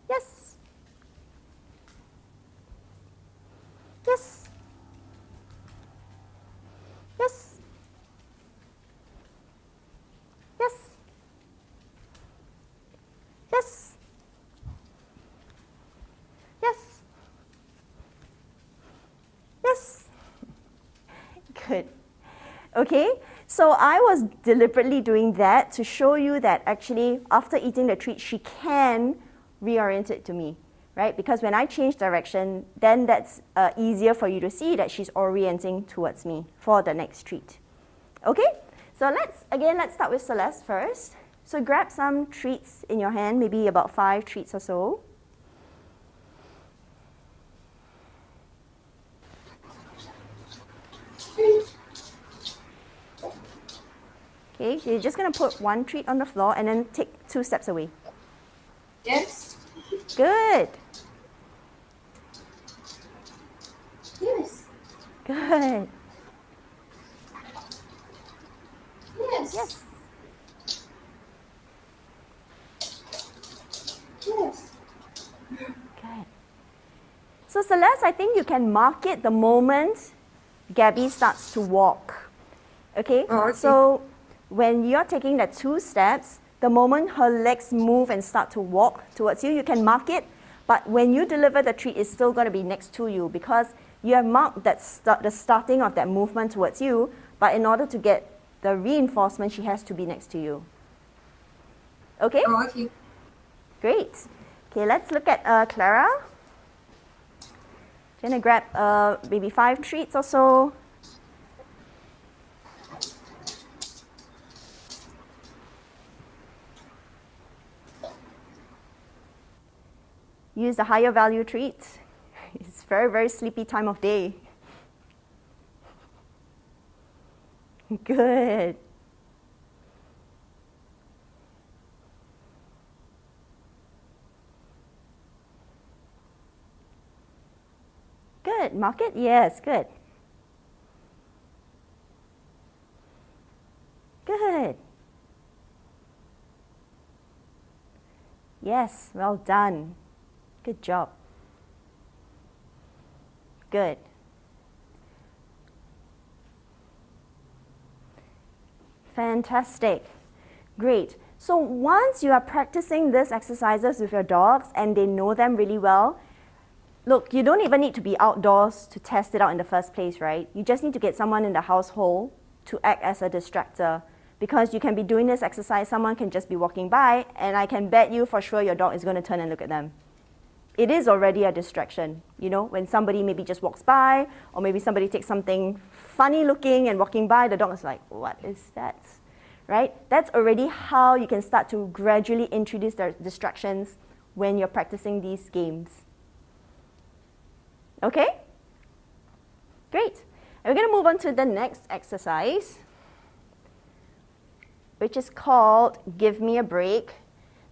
Yes. Yes. Yes. Yes. Yes. Yes. Yes. Good. Okay, so I was deliberately doing that to show you that actually after eating the treat, she can reorient it to me, right? Because when I change direction, then that's easier for you to see that she's orienting towards me for the next treat. Okay, so let's start with Celeste first. So grab some treats in your hand, maybe about 5 treats or so. Okay, so you're just going to put 1 treat on the floor and then take 2 steps away. Yes. Good. Yes. Good. Yes. Yes. So Celeste, I think you can mark it the moment Gabby starts to walk. Okay? Oh, okay. So when you're taking that 2 steps, the moment her legs move and start to walk towards you, you can mark it. But when you deliver the treat, it's still going to be next to you because you have marked that the starting of that movement towards you. But in order to get the reinforcement, she has to be next to you. Okay? Oh, okay. Great. Okay, let's look at Clara. She's going to grab maybe 5 treats or so. Use the higher value treat. It's very, very sleepy time of day. Good. Good. Mark it? Yes, good. Good. Yes, well done. Good job. Good. Fantastic. Great. So once you are practicing these exercises with your dogs and they know them really well, look, you don't even need to be outdoors to test it out in the first place, right? You just need to get someone in the household to act as a distractor. Because you can be doing this exercise, someone can just be walking by, and I can bet you for sure your dog is going to turn and look at them. It is already a distraction, you know, when somebody maybe just walks by, or maybe somebody takes something funny looking and walking by, the dog is like, what is that, right? That's already how you can start to gradually introduce the distractions when you're practicing these games. Okay? Great. And we're going to move on to the next exercise, which is called Give Me a Break.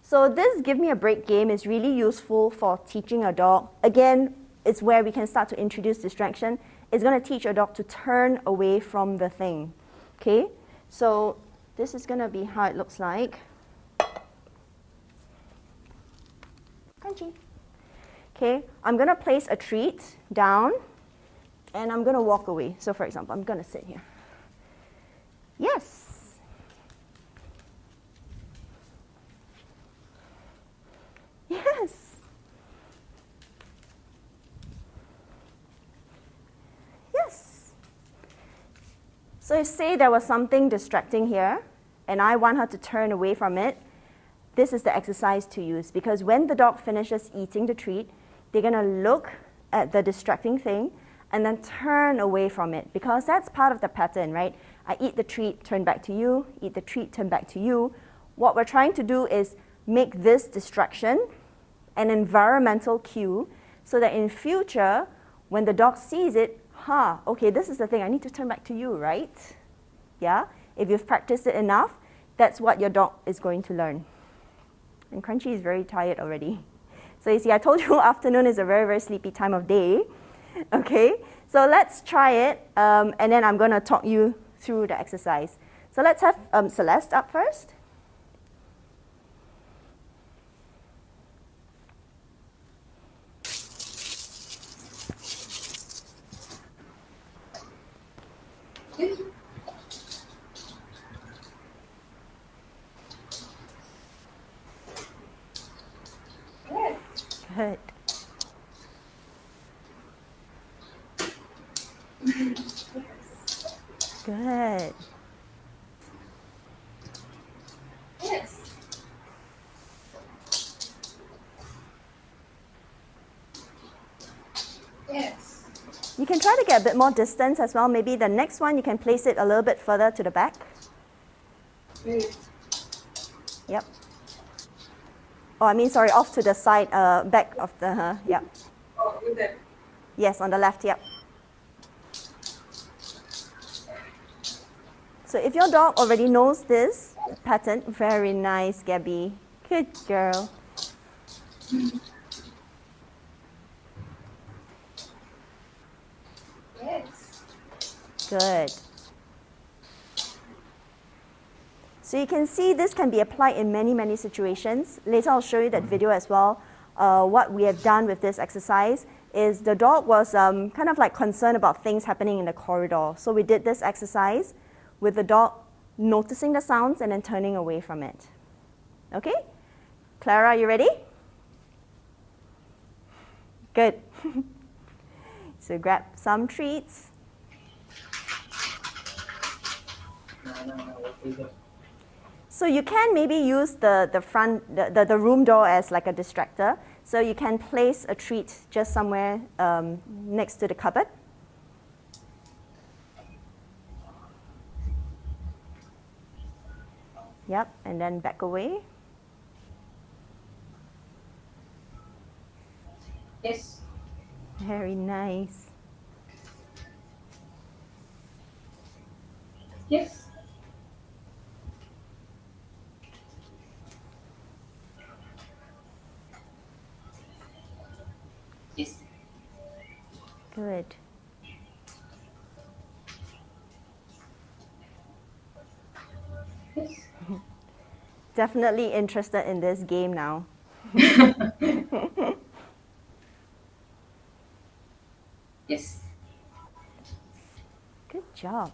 So this Give Me a Break game is really useful for teaching a dog. Again, it's where we can start to introduce distraction. It's going to teach a dog to turn away from the thing. Okay? So this is going to be how it looks like. Crunchy. Okay, I'm going to place a treat down and I'm going to walk away. So for example, I'm going to sit here. Yes. Yes. Yes. So say there was something distracting here, and I want her to turn away from it. This is the exercise to use, because when the dog finishes eating the treat, they're going to look at the distracting thing and then turn away from it, because that's part of the pattern, right? I eat the treat, turn back to you, eat the treat, turn back to you. What we're trying to do is make this distraction an environmental cue so that in future, when the dog sees it, okay, this is the thing, I need to turn back to you, right? Yeah? If you've practiced it enough, that's what your dog is going to learn. And Crunchy is very tired already. So you see, I told you afternoon is a very, very sleepy time of day. Okay? So let's try it, and then I'm going to talk you through the exercise. So let's have Celeste up first. Good. Good. Yes. Yes. You can try to get a bit more distance as well. Maybe the next one, you can place it a little bit further to the back. Wait. Yep. Oh, I mean, sorry, off to the side, back of the, yep. Oh, with that. Yes, on the left, yep. So if your dog already knows this pattern, very nice, Gabby. Good girl. Yes. Good. So you can see this can be applied in many, many situations. Later I'll show you that video as well. What we have done with this exercise is the dog was kind of like concerned about things happening in the corridor. So we did this exercise with the dog noticing the sounds and then turning away from it. Okay? Clara, are you ready? Good. So grab some treats. So you can maybe use the room door as like a distractor. So you can place a treat just somewhere next to the cupboard. Yep, and then back away. Yes. Very nice. Yes. Yes. Good. Yes. Definitely interested in this game now. Yes. Good job.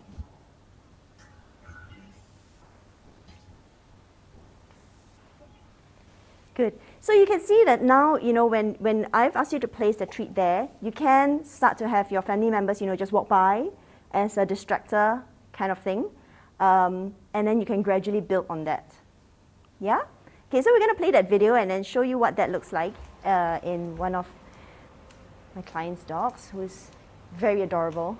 Good. So you can see that now, when I've asked you to place the treat there, you can start to have your family members, just walk by as a distractor kind of thing. And then you can gradually build on that. Yeah? Okay, so we're going to play that video and then show you what that looks like in one of my client's dogs, who's very adorable.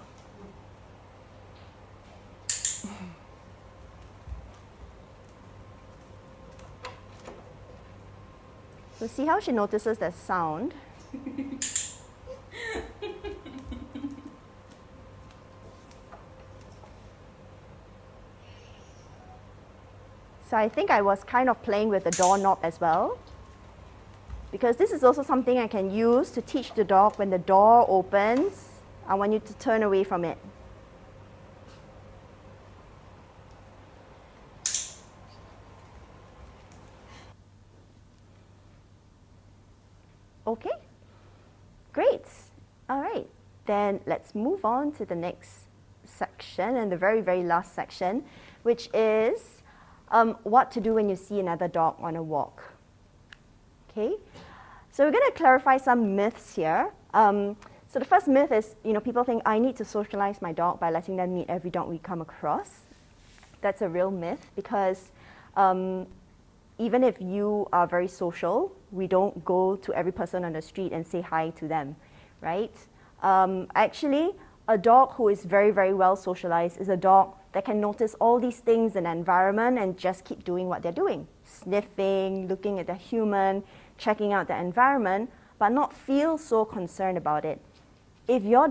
So see how she notices the sound. So I think I was kind of playing with the doorknob as well, because this is also something I can use to teach the dog when the door opens, I want you to turn away from it. Okay, great. All right, then let's move on to the next section and the very, very last section, which is what to do when you see another dog on a walk. Okay, so we're going to clarify some myths here. So the first myth is, people think I need to socialize my dog by letting them meet every dog we come across. That's a real myth, because even if you are very social, we don't go to every person on the street and say hi to them, right? Actually, a dog who is very, very well socialized is a dog that can notice all these things in the environment and just keep doing what they're doing. Sniffing, looking at the human, checking out the environment, but not feel so concerned about it. If you're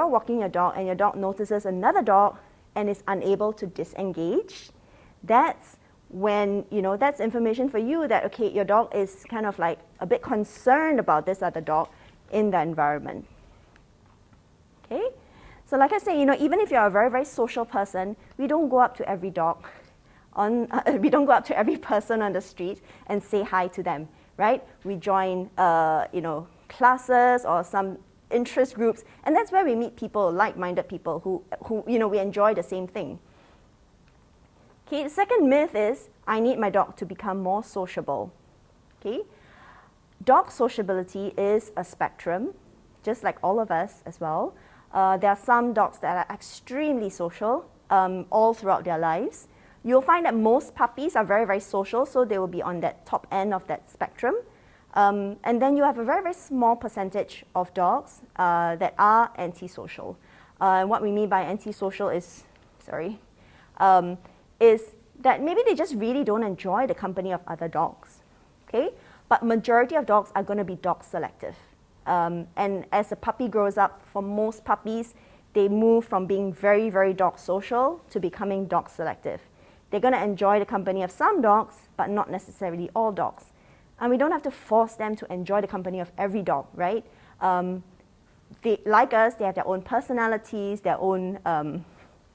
walking your dog and your dog notices another dog and is unable to disengage, that's when, that's information for you that, okay, your dog is kind of like a bit concerned about this other dog in the environment. Okay? So like I say, even if you're a very, very social person, we don't go up to every dog we don't go up to every person on the street and say hi to them, right? We join, classes or some interest groups, and that's where we meet people, like-minded people who we enjoy the same thing. Okay, the second myth is, I need my dog to become more sociable. Okay, dog sociability is a spectrum, just like all of us as well. There are some dogs that are extremely social all throughout their lives. You'll find that most puppies are very, very social, so they will be on that top end of that spectrum. And then you have a very, very small percentage of dogs that are antisocial. And what we mean by antisocial is, is that maybe they just really don't enjoy the company of other dogs, okay? But majority of dogs are going to be dog selective. And as a puppy grows up, for most puppies, they move from being very, very dog social to becoming dog selective. They're going to enjoy the company of some dogs, but not necessarily all dogs. And we don't have to force them to enjoy the company of every dog, right? Like us, they have their own personalities, their own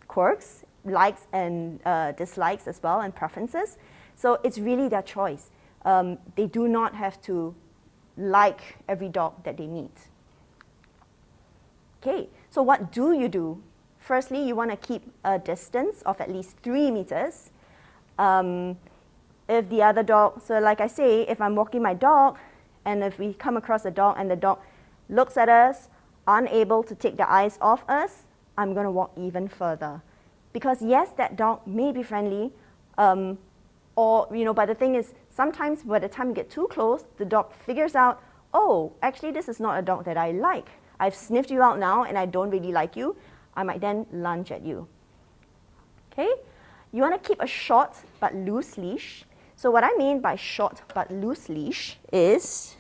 quirks, likes and dislikes as well, and preferences. So it's really their choice. They do not have to like every dog that they meet. Okay, so what do you do? Firstly, you want to keep a distance of at least 3 meters. If the other dog, so like I say, if I'm walking my dog, and if we come across a dog and the dog looks at us, unable to take their eyes off us, I'm going to walk even further. Because yes, that dog may be friendly, but the thing is, sometimes by the time you get too close, the dog figures out, oh, actually this is not a dog that I like. I've sniffed you out now and I don't really like you. I might then lunge at you. Okay? You want to keep a short but loose leash. So what I mean by short but loose leash is,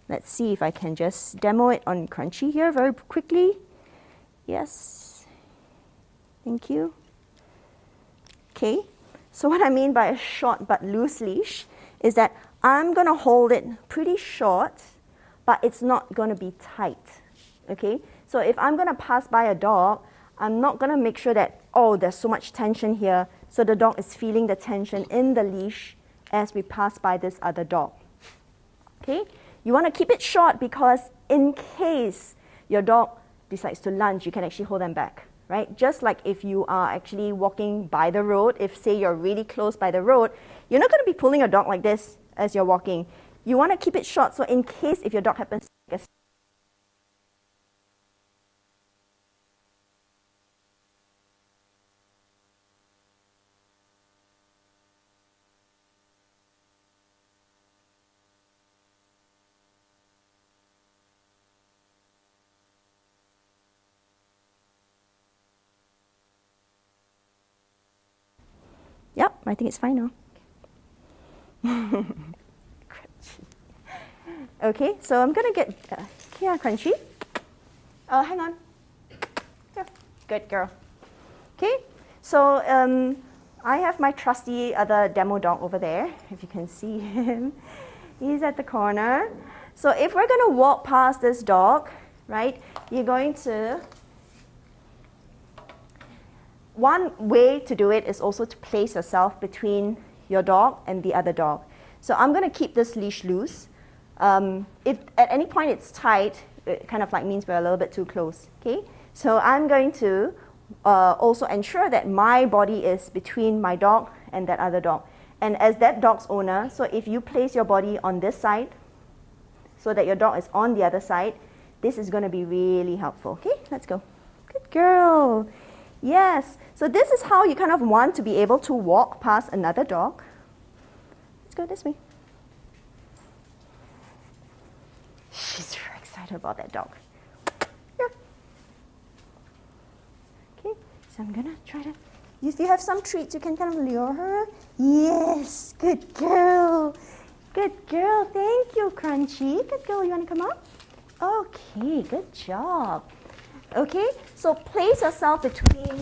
let's see if I can just demo it on Crunchy here very quickly. Yes. Thank you. Okay. So what I mean by a short but loose leash is that I'm going to hold it pretty short, but it's not going to be tight. Okay? So if I'm going to pass by a dog, I'm not going to make sure that, oh, there's so much tension here, so the dog is feeling the tension in the leash as we pass by this other dog. Okay? You want to keep it short because in case your dog decides to lunge, you can actually hold them back, right? Just like if you are actually walking by the road, if say you're really close by the road, you're not going to be pulling your dog like this as you're walking. You want to keep it short, so in case if your dog happens to take a Yep, I think it's fine now. Okay, so I'm going to get here, Crunchy. Oh, hang on. Here. Good girl. Okay, so I have my trusty other demo dog over there, if you can see him. He's at the corner. So if we're going to walk past this dog, right, you're going to... One way to do it is also to place yourself between your dog and the other dog. So I'm going to keep this leash loose. If at any point it's tight, it kind of like means we're a little bit too close. Okay? So I'm going to also ensure that my body is between my dog and that other dog. And as that dog's owner, so if you place your body on this side so that your dog is on the other side, this is going to be really helpful. Okay? Let's go. Good girl. Yes, so this is how you kind of want to be able to walk past another dog. Let's go this way. She's very excited about that dog. Here. Okay, so I'm gonna try to, if you have some treats, you can kind of lure her. Yes, good girl. Good girl, thank you, Crunchy. Good girl, you wanna come up? Okay, good job. Okay, so place yourself between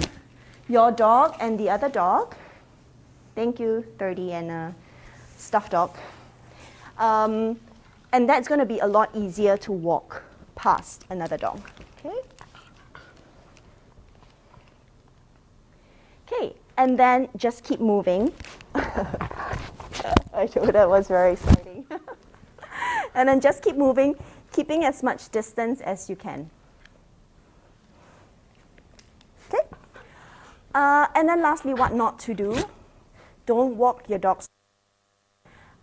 your dog and the other dog. Thank you, 30 and stuffed dog. And that's going to be a lot easier to walk past another dog. Okay? Okay, and then just keep moving. I know that was very exciting. And then just keep moving, keeping as much distance as you can. Okay? And then lastly, what not to do. Don't walk your dog.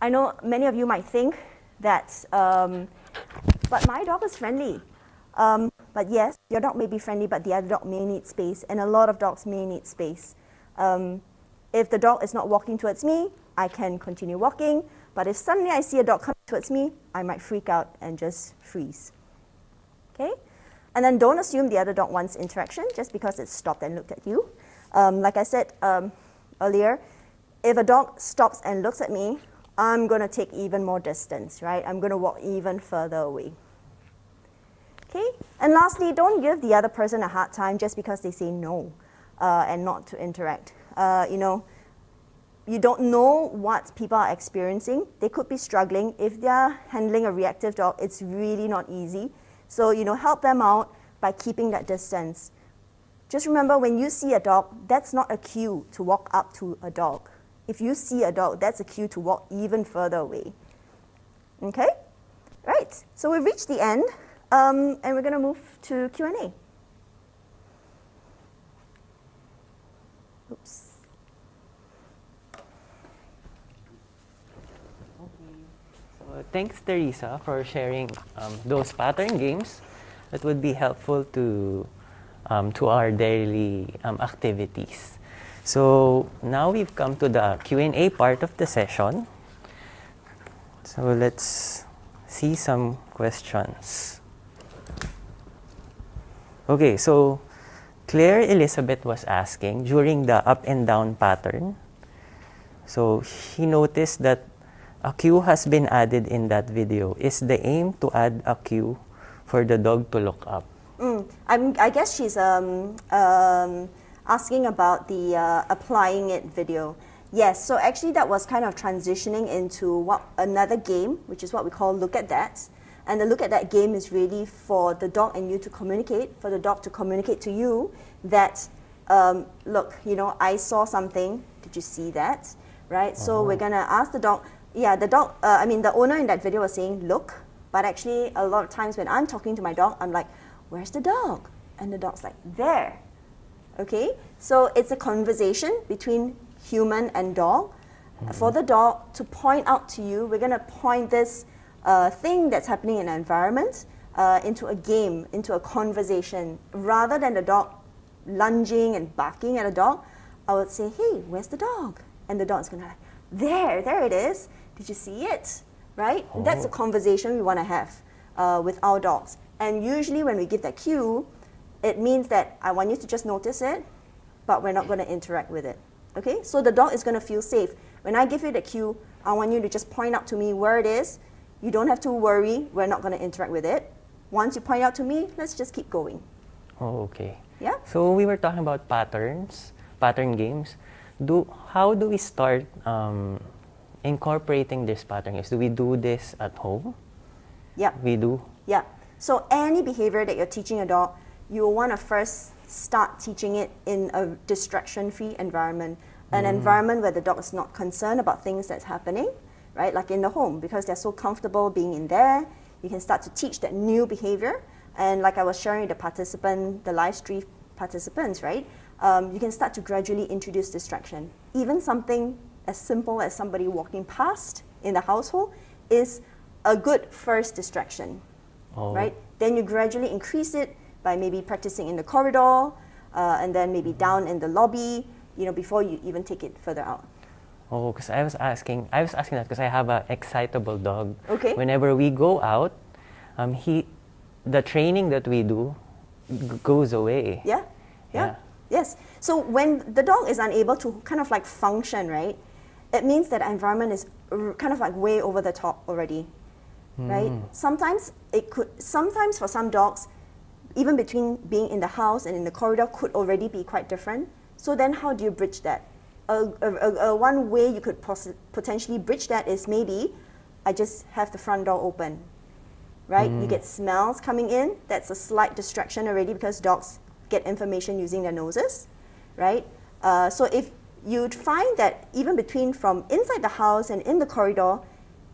I know many of you might think that, but my dog is friendly. But yes, your dog may be friendly, but the other dog may need space, and a lot of dogs may need space. If the dog is not walking towards me, I can continue walking, but if suddenly I see a dog coming towards me, I might freak out and just freeze. Okay? And then don't assume the other dog wants interaction just because it stopped and looked at you. Like I said earlier, if a dog stops and looks at me, I'm going to take even more distance, right? I'm going to walk even further away. Okay? And lastly, don't give the other person a hard time just because they say no and not to interact. You don't know what people are experiencing. They could be struggling. If they're handling a reactive dog, it's really not easy. So, help them out by keeping that distance. Just remember, when you see a dog, that's not a cue to walk up to a dog. If you see a dog, that's a cue to walk even further away. Okay? Right. So we've reached the end. And we're going to move to Q&A. Oops. So thanks, Theresa, for sharing those pattern games that would be helpful to our daily activities. So now we've come to the Q&A part of the session. So let's see some questions. Okay, so Claire Elizabeth was asking during the up and down pattern. So she noticed that a cue has been added in that video. Is the aim to add a cue for the dog to look up? I guess she's asking about the applying it video. Yes, so actually that was kind of transitioning into another game, which is what we call Look at That. And the Look at That game is really for the dog and you to communicate, for the dog to communicate to you that, look, I saw something, did you see that? Right, so we're gonna ask the dog, the owner in that video was saying, look, but actually a lot of times when I'm talking to my dog, I'm like, where's the dog? And the dog's like, there. Okay, so it's a conversation between human and dog. For the dog to point out to you, we're going to point this thing that's happening in the environment into a game, into a conversation. Rather than the dog lunging and barking at a dog, I would say, hey, where's the dog? And the dog's going to there it is. Did you see it? Right? That's a conversation we want to have with our dogs. And usually when we give that cue, it means that I want you to just notice it, but we're not going to interact with it. Okay? So the dog is going to feel safe. When I give you the cue, I want you to just point out to me where it is. You don't have to worry. We're not going to interact with it. Once you point out to me, let's just keep going. Oh, okay. Yeah? So we were talking about pattern games. How do we start incorporating this pattern games? Do we do this at home? Yeah. We do? Yeah. So any behavior that you're teaching a dog, you will want to first start teaching it in a distraction-free environment, an environment where the dog is not concerned about things that's happening, right? Like in the home, because they're so comfortable being in there. You can start to teach that new behavior. And like I was sharing with the Livestream participants, right? You can start to gradually introduce distraction. Even something as simple as somebody walking past in the household is a good first distraction, right? Then you gradually increase it by maybe practicing in the corridor, and then maybe down in the lobby, before you even take it further out. Oh, because I was asking that because I have an excitable dog. Okay. Whenever we go out, the training that we do goes away. Yeah. Yes. So when the dog is unable to kind of like function, right, it means that the environment is kind of like way over the top already, right? Sometimes for some dogs, even between being in the house and in the corridor could already be quite different. So then how do you bridge that? One way you could potentially bridge that is maybe I just have the front door open, right? You get smells coming in. That's a slight distraction already because dogs get information using their noses, right? So if you'd find that even from inside the house and in the corridor,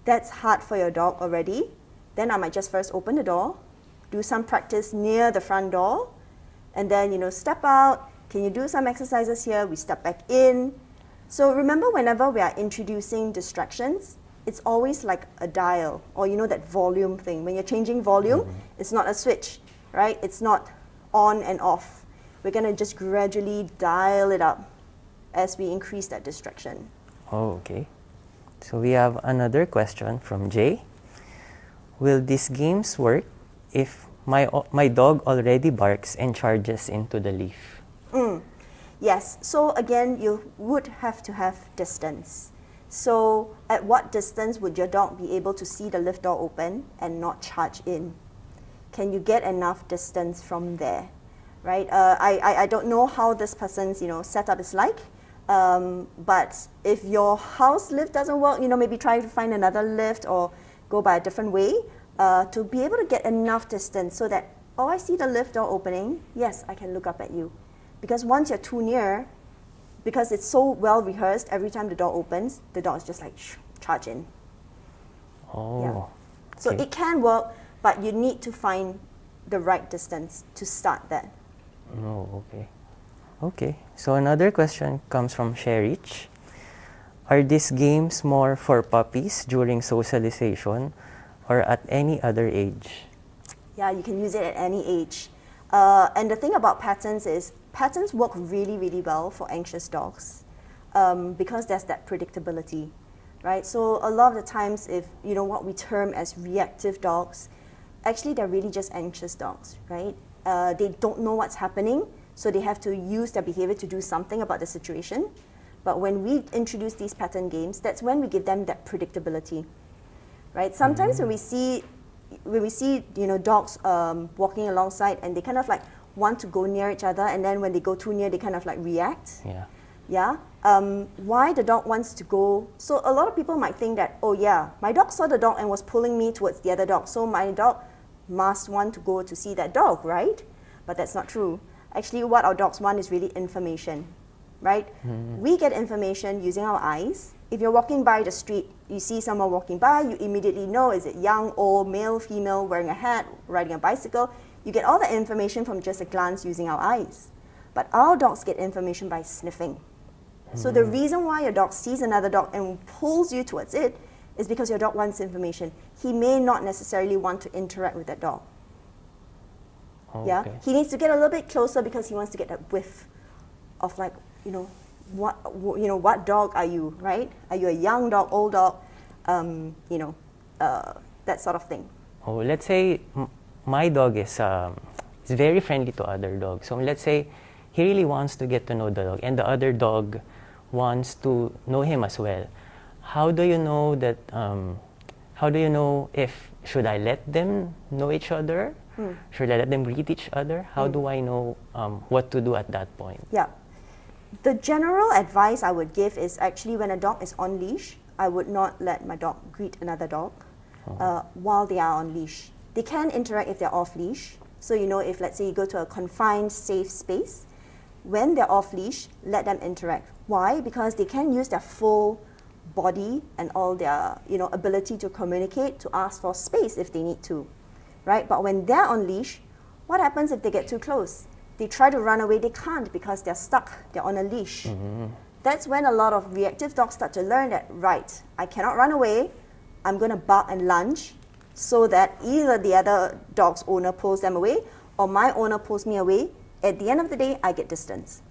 that's hard for your dog already, then I might just first open the door, do some practice near the front door, and then, step out. Can you do some exercises here? We step back in. So remember, whenever we are introducing distractions, it's always like a dial, or that volume thing. When you're changing volume, it's not a switch, right? It's not on and off. We're going to just gradually dial it up as we increase that distraction. Oh, okay. So we have another question from Jay. Will these games work if my dog already barks and charges into the leaf? Yes. So again, you would have to have distance. So at what distance would your dog be able to see the lift door open and not charge in? Can you get enough distance from there? Right? I don't know how this person's setup is like, but if your house lift doesn't work, maybe try to find another lift or go by a different way to be able to get enough distance so that, I see the lift door opening, yes, I can look up at you. Because once you're too near, because it's so well rehearsed, every time the door opens, the dog is just like, charge in. Oh. Yeah. So okay. it can work, but you need to find the right distance to start that. Oh, okay. Okay. So another question comes from Sherich. Are these games more for puppies during socialization or at any other age? Yeah, you can use it at any age. And the thing about patterns is patterns work really, really well for anxious dogs because there's that predictability, right? So a lot of the times if, you know, what we term as reactive dogs, actually they're really just anxious dogs, right? They don't know what's happening, so they have to use their behavior to do something about the situation. But when we introduce these pattern games, that's when we give them that predictability, right? Sometimes when we see, you know, dogs walking alongside and they kind of like want to go near each other, and then when they go too near, they kind of like react. Yeah. Yeah. Why the dog wants to go? So a lot of people might think that, oh yeah, my dog saw the dog and was pulling me towards the other dog, so my dog must want to go to see that dog, right? But that's not true. Actually, what our dogs want is really information, right? We get information using our eyes. If you're walking by the street, you see someone walking by, you immediately know, is it young, old, male, female, wearing a hat, riding a bicycle? You get all the information from just a glance using our eyes. But our dogs get information by sniffing. So the reason why your dog sees another dog and pulls you towards it is because your dog wants information. He may not necessarily want to interact with that dog. Yeah, he needs to get a little bit closer because he wants to get that whiff of, like, you know, what dog are you, right? Are you a young dog, old dog, you know, that sort of thing. Oh, let's say my dog is very friendly to other dogs. So let's say he really wants to get to know the dog, and the other dog wants to know him as well. How do you know that? How do you know if should I let them know each other? Should I let them greet each other? How do I know what to do at that point? Yeah. The general advice I would give is actually when a dog is on leash, I would not let my dog greet another dog while they are on leash. They can interact if they're off leash. So, you know, if let's say you go to a confined, safe space, when they're off leash, let them interact. Why? Because they can use their full body and all their, you know, ability to communicate to ask for space if they need to, right? But when they're on leash, what happens if they get too close? They try to run away, they can't because they're stuck, they're on a leash. That's when a lot of reactive dogs start to learn that, right, I cannot run away, I'm going to bark and lunge so that either the other dog's owner pulls them away or my owner pulls me away. At the end of the day, I get distance.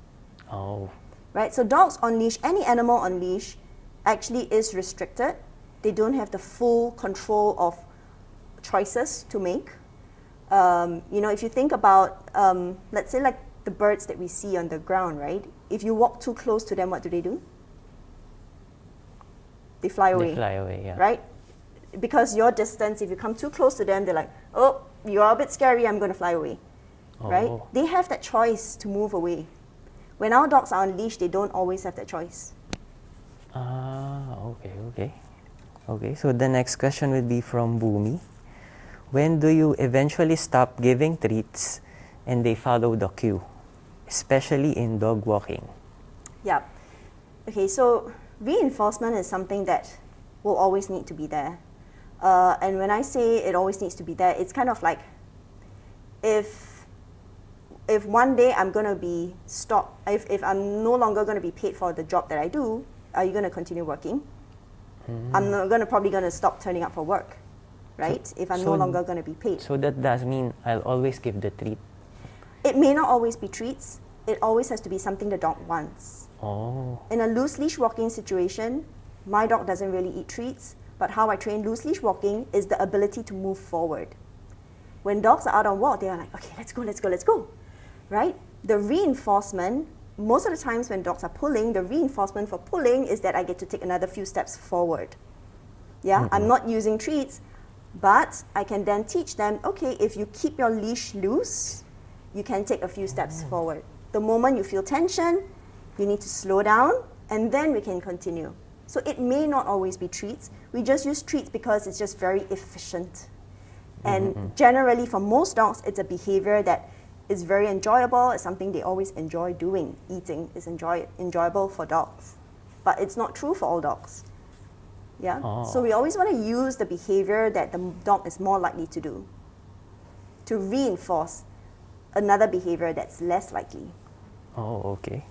Oh. Right, so dogs on leash, any animal on leash actually is restricted. They don't have the full control of choices to make. You know, if you think about, let's say like the birds that we see on the ground, right? If you walk too close to them, what do? They fly away. They fly away, yeah. Right? Because your distance, if you come too close to them, they're like, oh, you're a bit scary, I'm going to fly away. Right? They have that choice to move away. When our dogs are on leash, they don't always have that choice. Okay, so the next question would be from Bhumi. When do you eventually stop giving treats and they follow the cue, especially in dog walking? Yeah. Okay, so reinforcement is something that will always need to be there. And when I say it always needs to be there, it's kind of like if one day I'm going to be stopped, if I'm no longer going to be paid for the job that I do, are you going to continue working? I'm probably going to stop turning up for work, right? If I'm no longer going to be paid. So that does mean I'll always give the treat? It may not always be treats. It always has to be something the dog wants. Oh. In a loose leash walking situation, my dog doesn't really eat treats, but how I train loose leash walking is the ability to move forward. When dogs are out on walk, they are like, okay, let's go, right? The reinforcement, most of the times when dogs are pulling, the reinforcement for pulling is that I get to take another few steps forward. Yeah, I'm not using treats, but I can then teach them, okay, if you keep your leash loose, you can take a few steps forward. The moment you feel tension, you need to slow down, and then we can continue. So it may not always be treats. We just use treats because it's just very efficient. And generally, for most dogs, it's a behavior that is very enjoyable. It's something they always enjoy doing. Eating is enjoyable for dogs. But it's not true for all dogs. Yeah. So we always want to use the behavior that the dog is more likely to do. to reinforce another behavior that's less likely. Oh, okay.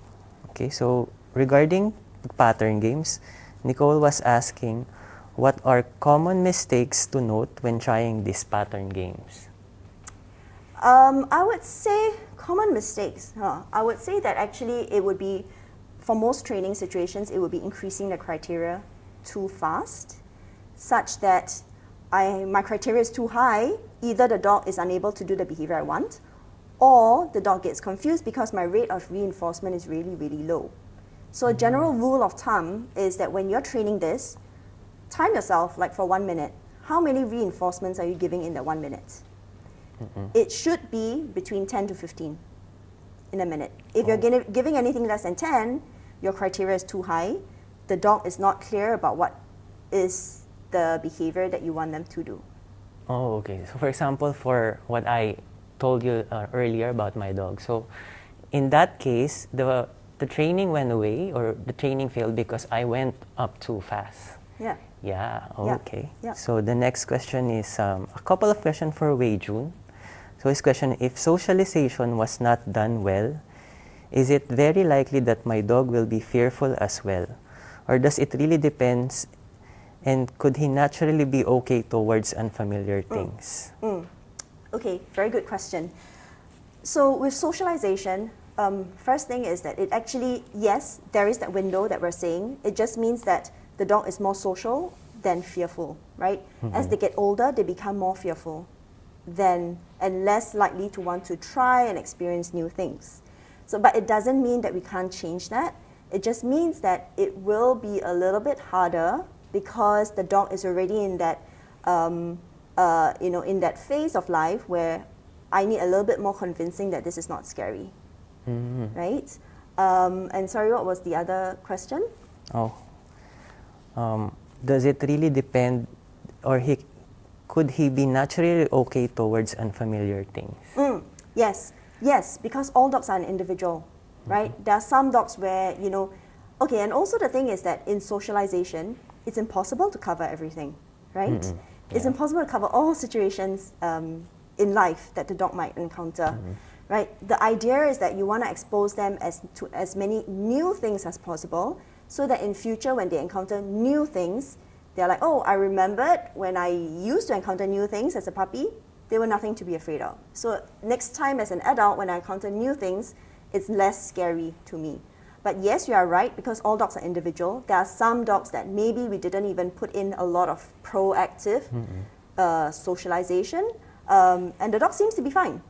Okay, so regarding pattern games, Nicole was asking, what are common mistakes to note when trying these pattern games? I would say common mistakes. I would say that actually it would be, for most training situations, it would be increasing the criteria too fast, such that my criteria is too high. Either the dog is unable to do the behavior I want, or the dog gets confused because my rate of reinforcement is really, really low. So a general rule of thumb is that when you're training this, time yourself like for 1 minute. How many reinforcements are you giving in that 1 minute? It should be between 10 to 15 in a minute. If you're giving anything less than 10, your criteria is too high. The dog is not clear about what is the behavior that you want them to do. Oh, okay. So for example, for what I told you earlier about my dog. So in that case, the training went away, or the training failed because I went up too fast. Yeah. Yeah, Yeah. okay. Yeah. So the next question is a couple of questions for Wei Jun. So his question, if socialization was not done well, is it very likely that my dog will be fearful as well? Or does it really depends, and could he naturally be okay towards unfamiliar things? Okay, very good question. So with socialization, first thing is that it actually, yes, there is that window that we're saying. It just means that the dog is more social than fearful, right? As they get older, they become more fearful and less likely to want to try and experience new things. So, but it doesn't mean that we can't change that. It just means that it will be a little bit harder because the dog is already in that, in that phase of life where I need a little bit more convincing that this is not scary, right? And sorry, what was the other question? Does it really depend, or could he be naturally okay towards unfamiliar things? Yes, because all dogs are an individual, right? There are some dogs where, okay, and also the thing is that in socialization, it's impossible to cover everything, right? It's impossible to cover all situations in life that the dog might encounter, right? The idea is that you want to expose them to as many new things as possible, so that in future when they encounter new things, they're like, oh, I remembered when I used to encounter new things as a puppy, there were nothing to be afraid of. So next time as an adult, when I encounter new things, it's less scary to me. But yes, you are right, because all dogs are individual. There are some dogs that maybe we didn't even put in a lot of proactive socialization, and the dog seems to be fine,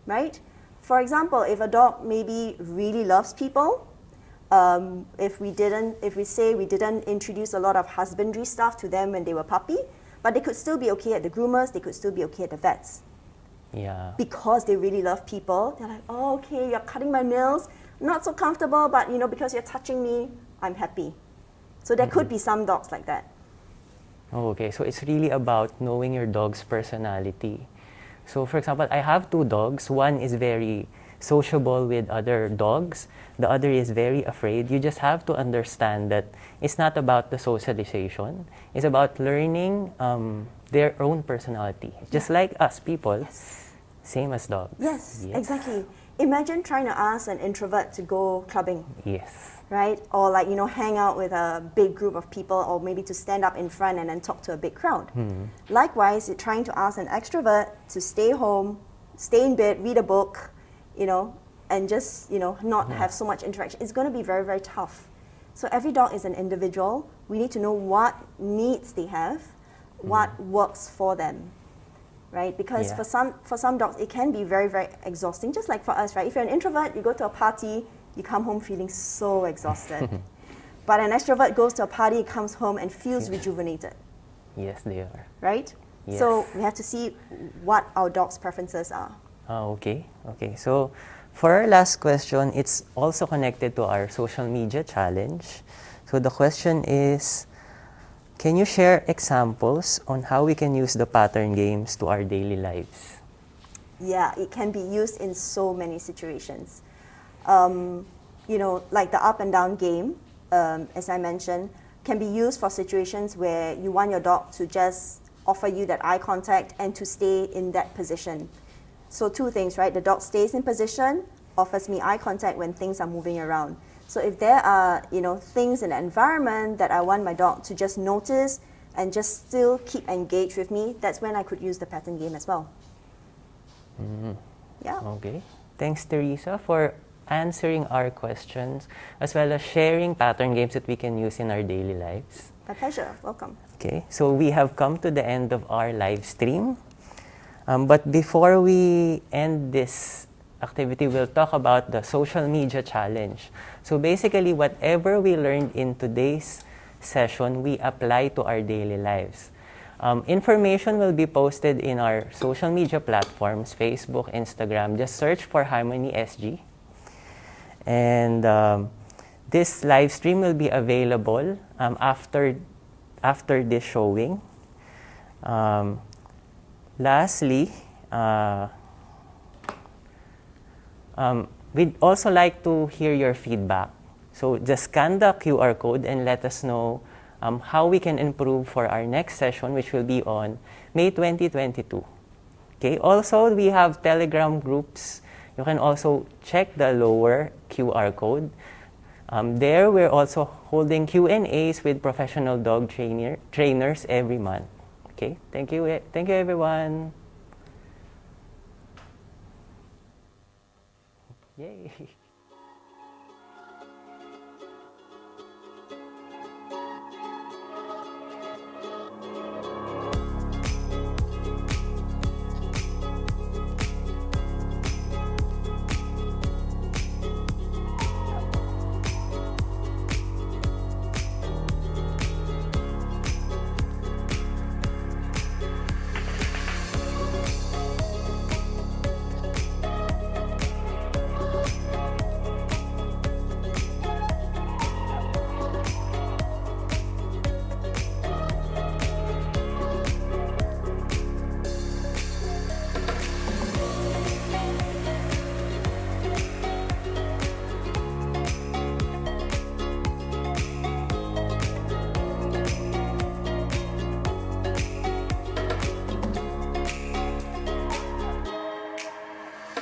right? For example, if a dog maybe really loves people, if we say we didn't introduce a lot of husbandry stuff to them when they were puppy, but they could still be okay at the groomers, they could still be okay at the vets. Yeah. Because they really love people, they're like, oh, okay, you're cutting my nails, not so comfortable, but because you're touching me, I'm happy. So there could be some dogs like that. Oh, okay, so it's really about knowing your dog's personality. So for example, I have 2 dogs. One is very sociable with other dogs. The other is very afraid. You just have to understand that it's not about the socialization. It's about learning their own personality. Just like us people, same as dogs. Yes, exactly. Imagine trying to ask an introvert to go clubbing. Yes. Right? Or like, hang out with a big group of people, or maybe to stand up in front and then talk to a big crowd. Likewise, you're trying to ask an extrovert to stay home, stay in bed, read a book, and just, not have so much interaction. It's going to be very, very tough. So every dog is an individual. We need to know what needs they have, what works for them, right? Because for some dogs, it can be very, very exhausting, just like for us, right? If you're an introvert, you go to a party, you come home feeling so exhausted. But an extrovert goes to a party, comes home and feels rejuvenated. Yes, they are. Right? Yes. So we have to see what our dog's preferences are. Okay. So for our last question, it's also connected to our social media challenge. So the question is, can you share examples on how we can use the pattern games to our daily lives? Yeah, it can be used in so many situations. Like the up and down game, as I mentioned, can be used for situations where you want your dog to just offer you that eye contact and to stay in that position. So two things, right? The dog stays in position, offers me eye contact when things are moving around. So if there are, things in the environment that I want my dog to just notice and just still keep engaged with me, that's when I could use the pattern game as well. Yeah. Okay. Thanks, Theresa, for answering our questions as well as sharing pattern games that we can use in our daily lives. My pleasure. Welcome. Okay, so we have come to the end of our live stream. But before we end this activity, we'll talk about the social media challenge. So basically, whatever we learned in today's session, we apply to our daily lives. Information will be posted in our social media platforms, Facebook, Instagram. Just search for HAImony SG. And this live stream will be available after this showing. Lastly, we'd also like to hear your feedback. So just scan the QR code and let us know how we can improve for our next session, which will be on May 2022. Okay. Also, we have Telegram groups. You can also check the lower QR code. There, we're also holding Q&As with professional dog trainers every month. Okay. Thank you, everyone. Yay.